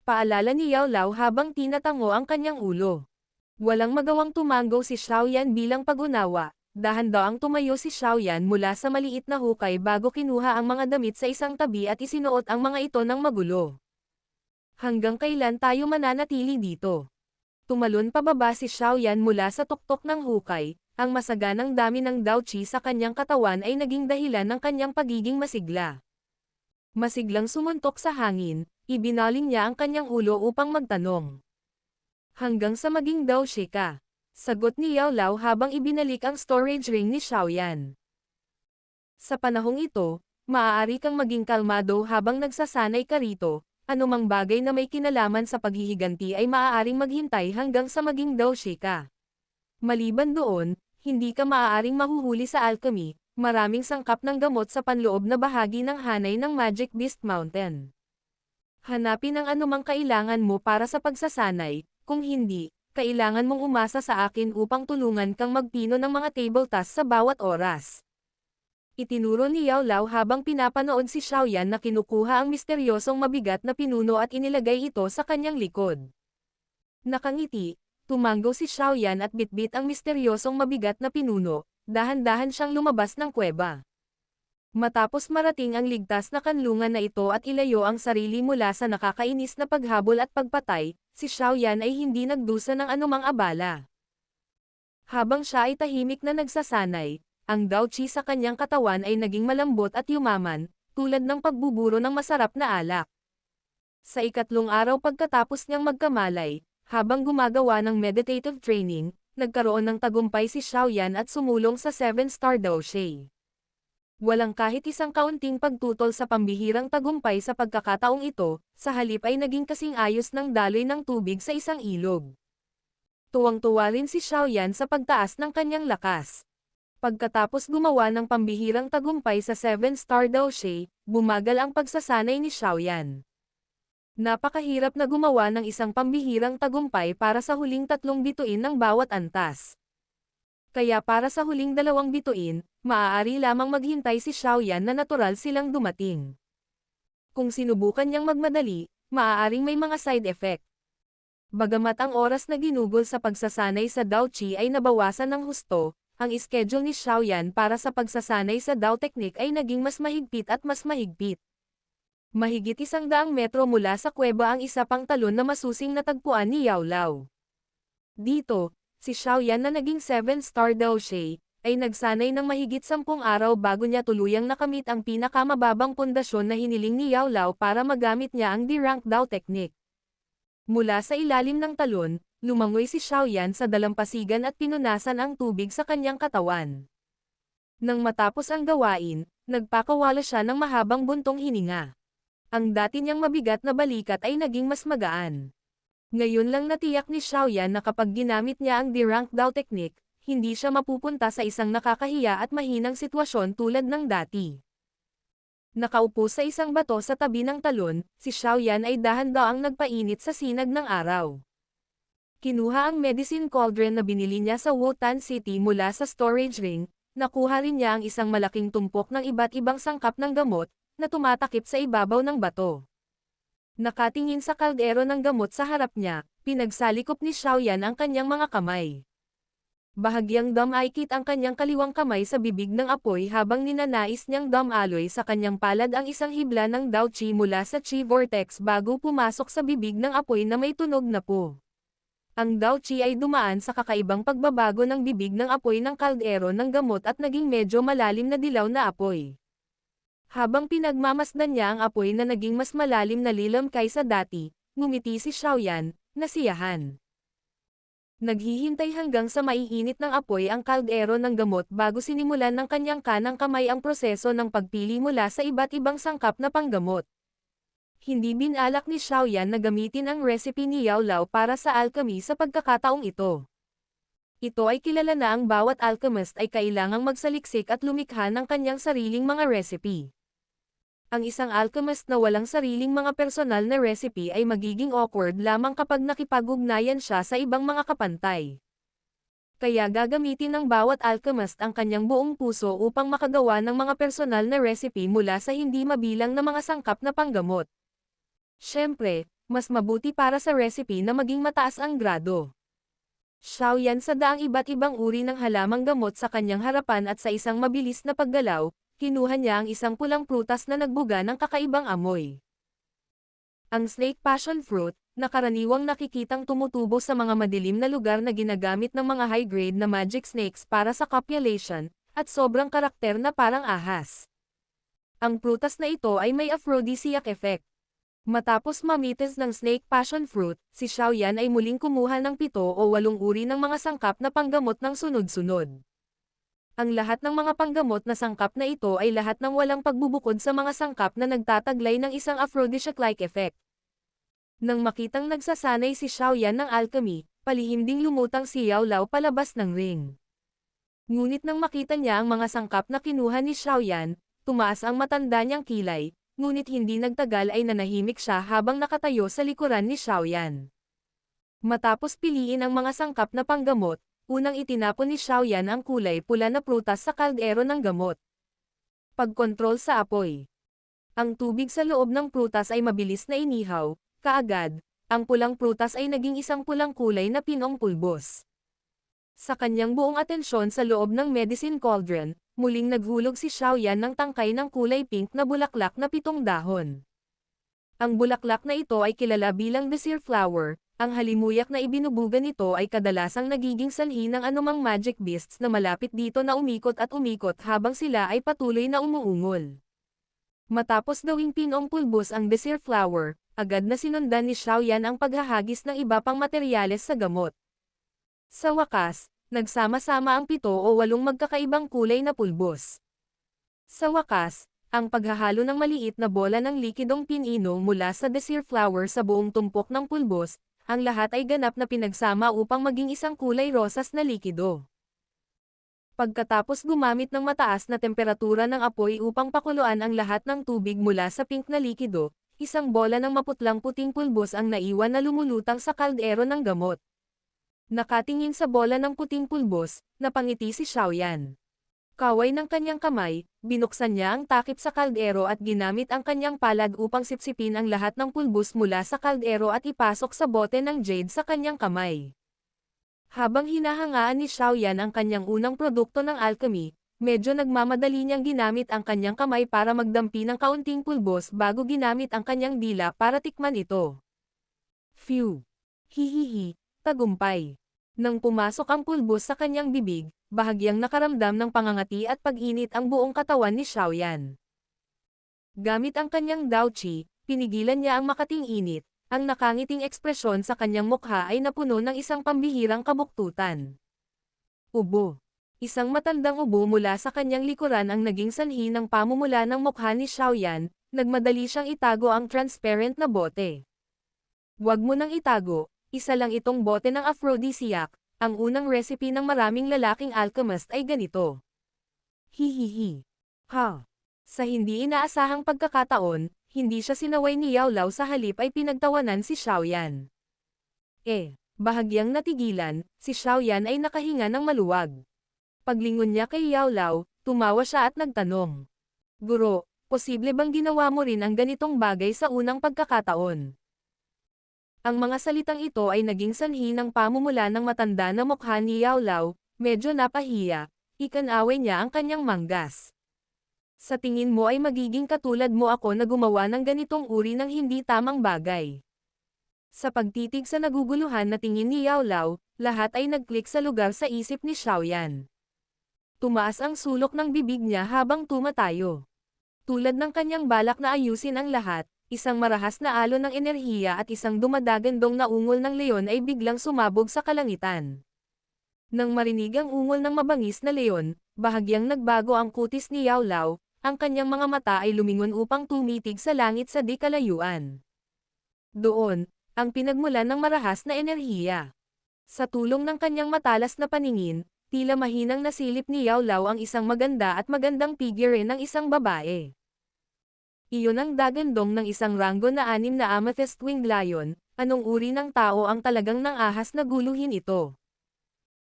Paalala ni Yao Lao habang tinatango ang kanyang ulo. Walang magawang tumanggaw si Xiaoyan bilang pag-unawa, dahan-daang tumayo si Xiaoyan mula sa maliit na hukay bago kinuha ang mga damit sa isang tabi at isinuot ang mga ito ng magulo. Hanggang kailan tayo mananatili dito? Tumalon pababa si Xiaoyan mula sa tuktok ng hukay. Ang masaganang dami ng Daochi sa kanyang katawan ay naging dahilan ng kanyang pagiging masigla. Masiglang sumuntok sa hangin, ibinaling niya ang kanyang ulo upang magtanong. Hanggang sa maging Daoshi ka? Sagot ni Yao Lao habang ibinalik ang storage ring ni Xiaoyan. Sa panahong ito, maaari kang maging kalmado habang nagsasanay ka rito, anumang bagay na may kinalaman sa paghihiganti ay maaaring maghintay hanggang sa maging Daoshi ka. Maliban doon, hindi ka maaaring mahuhuli sa alchemy, maraming sangkap ng gamot sa panloob na bahagi ng hanay ng Magic Beast Mountain. Hanapin ang anumang kailangan mo para sa pagsasanay, kung hindi, kailangan mong umasa sa akin upang tulungan kang magpino ng mga table tasks sa bawat oras. Itinuro ni Yao Lao habang pinapanood si Xiaoyan na kinukuha ang misteryosong mabigat na pinuno at inilagay ito sa kanyang likod. Nakangiti, tumanggaw si Xiaoyan at bitbit ang misteryosong mabigat na pinuno, dahan-dahan siyang lumabas ng kuweba. Matapos marating ang ligtas na kanlungan na ito at ilayo ang sarili mula sa nakakainis na paghabol at pagpatay, si Xiaoyan ay hindi nagdusa ng anumang abala. Habang siya ay tahimik na nagsasanay, ang Daochi sa kanyang katawan ay naging malambot at yumaman, tulad ng pagbuburo ng masarap na alak. Sa ikatlong araw pagkatapos niyang magkamalay, habang gumagawa ng meditative training, nagkaroon ng tagumpay si Xiaoyan at sumulong sa 7-star Daoshi. Walang kahit isang kaunting pagtutol sa pambihirang tagumpay sa pagkakataong ito, sa halip ay naging kasing ayos ng daloy ng tubig sa isang ilog. Tuwang-tuwa rin si Xiaoyan sa pagtaas ng kanyang lakas. Pagkatapos gumawa ng pambihirang tagumpay sa 7-star Daoshi, bumagal ang pagsasanay ni Xiaoyan. Napakahirap na gumawa ng isang pambihirang tagumpay para sa huling 3 bituin ng bawat antas. Kaya para sa huling 2 bituin, maaari lamang maghintay si Xiaoyan na natural silang dumating. Kung sinubukan niyang magmadali, maaaring may mga side effect. Bagamat ang oras na ginugol sa pagsasanay sa Daochi ay nabawasan ng husto, ang schedule ni Xiaoyan para sa pagsasanay sa Dao Technique ay naging mas mahigpit at mas mahigpit. Mahigit 100 metro mula sa kuweba ang isa pang talon na masusing natagpuan ni Yao Lao. Dito, si Xiaoyan na naging 7-star Daoshi, ay nagsanay ng mahigit 10 araw bago niya tuluyang nakamit ang pinakamababang pundasyon na hiniling ni Yao Lao para magamit niya ang D-Rank Dao Technique. Mula sa ilalim ng talon, lumangoy si Xiaoyan sa dalampasigan at pinunasan ang tubig sa kanyang katawan. Nang matapos ang gawain, nagpakawala siya ng mahabang buntong hininga. Ang dati niyang mabigat na balikat ay naging mas magaan. Ngayon lang natiyak ni Xiaoyan na kapag ginamit niya ang D-Rank Dao Technique, hindi siya mapupunta sa isang nakakahiya at mahinang sitwasyon tulad ng dati. Nakaupo sa isang bato sa tabi ng talon, si Xiaoyan ay dahan-daang nagpainit sa sinag ng araw. Kinuha ang medicine cauldron na binili niya sa Wutan City mula sa storage ring, nakuha rin niya ang isang malaking tumpok ng iba't ibang sangkap ng gamot, na tumatakip sa ibabaw ng bato. Nakatingin sa kaldero ng gamot sa harap niya, pinagsalikop ni Xiaoyan ang kanyang mga kamay. Bahagyang dumaikit ang kanyang kaliwang kamay sa bibig ng apoy habang ninanais niyang dumaloy sa kanyang palad ang isang hibla ng Dao Qi mula sa Qi Vortex bago pumasok sa bibig ng apoy na may tunog na po. Ang Dao Qi ay dumaan sa kakaibang pagbabago ng bibig ng apoy ng kaldero ng gamot at naging medyo malalim na dilaw na apoy. Habang pinagmamasdan niya ang apoy na naging mas malalim na lilam kaysa dati, ngumiti si Xiaoyan, nasiyahan. Naghihintay hanggang sa maiinit ng apoy ang kaldero ng gamot bago sinimulan ng kanyang kanang kamay ang proseso ng pagpili mula sa iba't ibang sangkap na panggamot. Hindi binalak ni Xiaoyan na gamitin ang recipe ni Yao Lao para sa alchemy sa pagkakataong ito. Ito ay kilala na ang bawat alchemist ay kailangang magsaliksik at lumikha ng kanyang sariling mga recipe. Ang isang alchemist na walang sariling mga personal na recipe ay magiging awkward lamang kapag nakipag-ugnayan siya sa ibang mga kapantay. Kaya gagamitin ng bawat alchemist ang kanyang buong puso upang makagawa ng mga personal na recipe mula sa hindi mabilang na mga sangkap na panggamot. Siyempre, mas mabuti para sa recipe na maging mataas ang grado. Xiaoyan sa daang iba't ibang uri ng halamang gamot sa kanyang harapan at sa isang mabilis na paggalaw, kinuha niya ang isang pulang prutas na nagbuga ng kakaibang amoy. Ang snake passion fruit, na karaniwang nakikitang tumutubo sa mga madilim na lugar na ginagamit ng mga high-grade na magic snakes para sa copulation, at sobrang karakter na parang ahas. Ang prutas na ito ay may aphrodisiac effect. Matapos mamitis ng snake passion fruit, si Xiaoyan ay muling kumuha ng 7 o 8 uri ng mga sangkap na panggamot ng sunod-sunod. Ang lahat ng mga panggamot na sangkap na ito ay lahat ng walang pagbubukod sa mga sangkap na nagtataglay ng isang aphrodisiac-like effect. Nang makitang nagsasanay si Xiaoyan ng alchemy, palihim ding lumutang si Yao Lao palabas ng ring. Ngunit nang makita niya ang mga sangkap na kinuha ni Xiaoyan, tumaas ang matanda niyang kilay, ngunit hindi nagtagal ay nanahimik siya habang nakatayo sa likuran ni Xiaoyan. Matapos piliin ang mga sangkap na panggamot, unang itinapon ni Xiaoyan ang kulay pula na prutas sa kaldero ng gamot. Pagkontrol sa apoy. Ang tubig sa loob ng prutas ay mabilis na inihaw, kaagad, ang pulang prutas ay naging isang pulang kulay na pinong pulbos. Sa kanyang buong atensyon sa loob ng medicine cauldron, muling naghulog si Xiaoyan ng tangkay ng kulay pink na bulaklak na 7 dahon. Ang bulaklak na ito ay kilala bilang desire flower. Ang halimuyak na ibinubuga nito ay kadalasang nagiging sanhi ng anumang magic beasts na malapit dito na umikot at umikot habang sila ay patuloy na umuungol. Matapos gawing pinong pulbos ang desire flower, agad na sinundan ni Xiaoyan ang paghahagis ng iba pang materyales sa gamot. Sa wakas, nagsama-sama ang 7 o 8 magkakaibang kulay na pulbos. Sa wakas, ang paghahalo ng maliit na bola ng likidong pinino mula sa desire flower sa buong tumpok ng pulbos, ang lahat ay ganap na pinagsama upang maging isang kulay rosas na likido. Pagkatapos gumamit ng mataas na temperatura ng apoy upang pakuluan ang lahat ng tubig mula sa pink na likido, isang bola ng maputlang puting pulbos ang naiwan na lumulutang sa kaldero ng gamot. Nakatingin sa bola ng puting pulbos, napangiti si Xiaoyan. Kaway ng kanyang kamay, binuksan niya ang takip sa kaldero at ginamit ang kanyang palad upang sipsipin ang lahat ng pulbos mula sa kaldero at ipasok sa bote ng jade sa kanyang kamay. Habang hinahangaan ni Xiaoyan ang kanyang unang produkto ng alchemy, medyo nagmamadali niyang ginamit ang kanyang kamay para magdampi ng kaunting pulbos bago ginamit ang kanyang dila para tikman ito. Phew! Hihihi, tagumpay! Nang pumasok ang pulbos sa kanyang bibig, bahagyang nakaramdam ng pangangati at pag-init ang buong katawan ni Xiaoyan. Gamit ang kanyang Dao Qi, pinigilan niya ang makating init, ang nakangiting ekspresyon sa kanyang mukha ay napuno ng isang pambihirang kabuktutan. Ubo. Isang matandang ubo mula sa kanyang likuran ang naging sanhi ng pamumula ng mukha ni Xiaoyan, nagmadali siyang itago ang transparent na bote. Huwag mo nang itago, isa lang itong bote ng aphrodisiac. Ang unang recipe ng maraming lalaking alchemist ay ganito. Hihihi. Ha. Sa hindi inaasahang pagkakataon, hindi siya sinaway ni Yao Lao, sa halip ay pinagtawanan si Xiaoyan. Bahagyang natigilan, si Xiaoyan ay nakahinga ng maluwag. Paglingon niya kay Yao Lao, tumawa siya at nagtanong. Guro, posible bang ginawa mo rin ang ganitong bagay sa unang pagkakataon? Ang mga salitang ito ay naging sanhi ng pamumula ng matanda na mukha ni Yao Lao, medyo napahiya, ikanaway niya ang kanyang manggas. Sa tingin mo ay magiging katulad mo ako na gumawa ng ganitong uri ng hindi tamang bagay. Sa pagtitig sa naguguluhan na tingin ni Yao Lao, lahat ay nag-click sa lugar sa isip ni Xiaoyan. Tumaas ang sulok ng bibig niya habang tumatayo. Tulad ng kanyang balak na ayusin ang lahat, isang marahas na alon ng enerhiya at isang dumadagandong na ungol ng leon ay biglang sumabog sa kalangitan. Nang marinig ang ungol ng mabangis na leon, bahagyang nagbago ang kutis ni Yao Lao, ang kanyang mga mata ay lumingon upang tumitig sa langit sa di kalayuan. Doon, ang pinagmulan ng marahas na enerhiya. Sa tulong ng kanyang matalas na paningin, tila mahinang nasilip ni Yao Lao ang isang maganda at magandang figure ng isang babae. Iyon ang dagandong ng isang ranggo na 6 na amethyst winged lion, anong uri ng tao ang talagang nang-ahas na guluhin ito?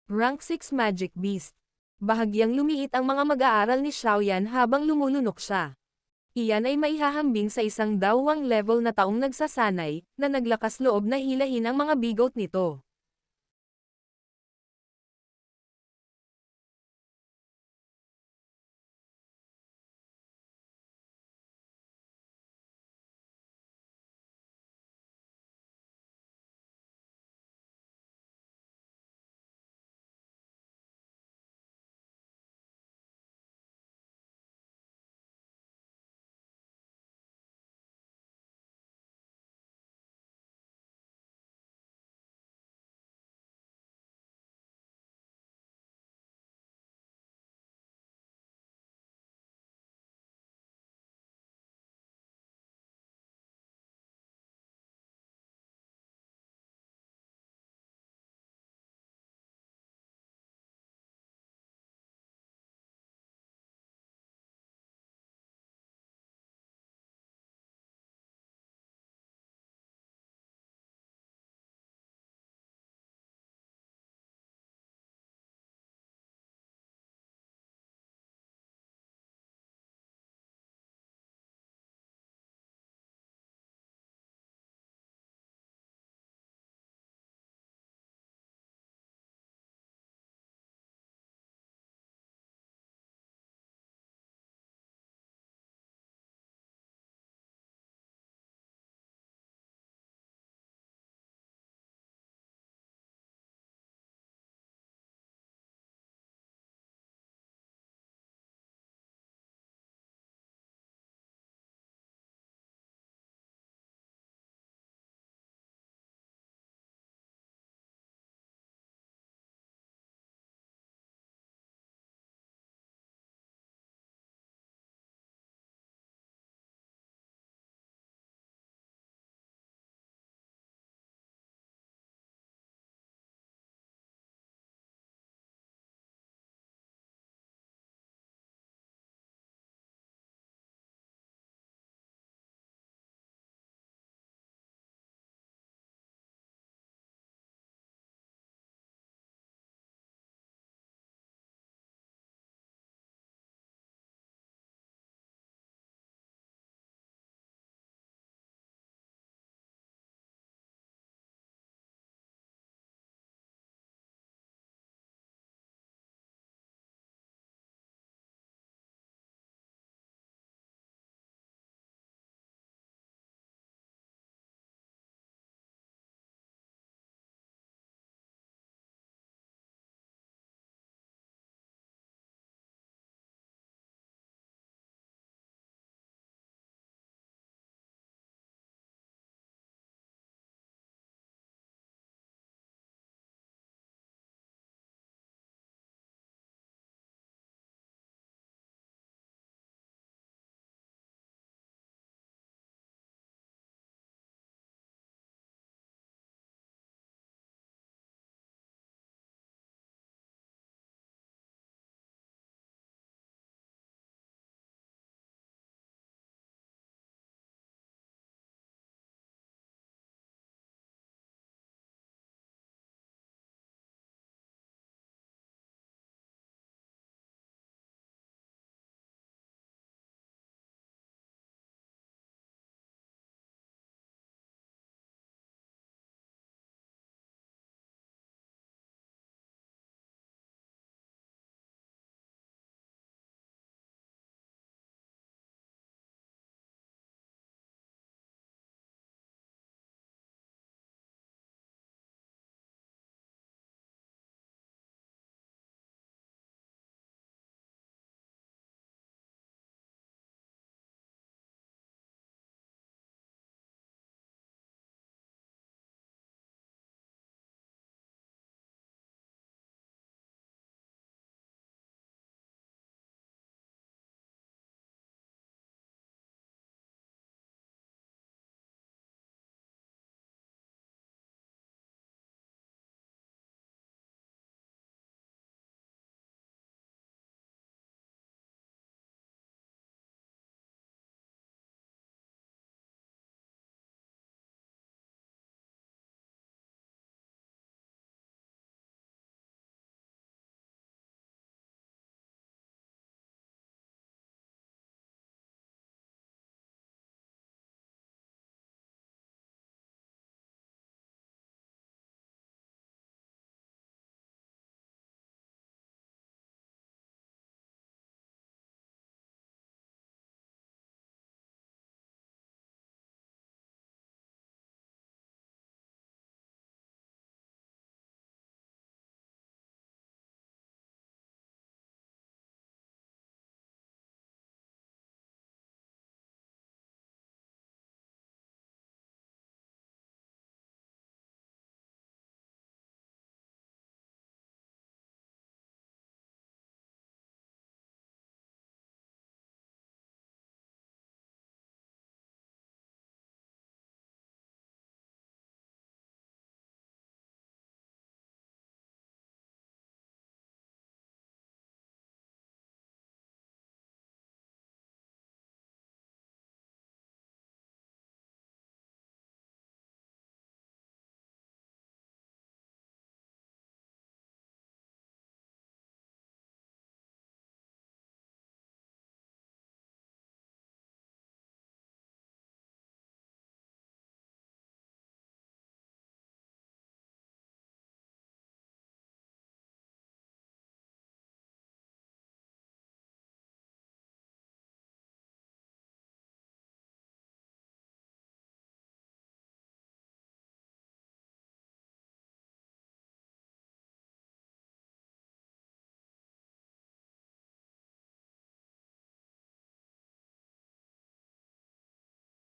Rank 6 Magic Beast. Bahagyang lumiit ang mga mag-aaral ni Xiaoyan habang lumulunok siya. Iyan ay maihahambing sa isang dawang level na taong nagsasanay, na naglakas loob na hilahin ang mga bigot nito.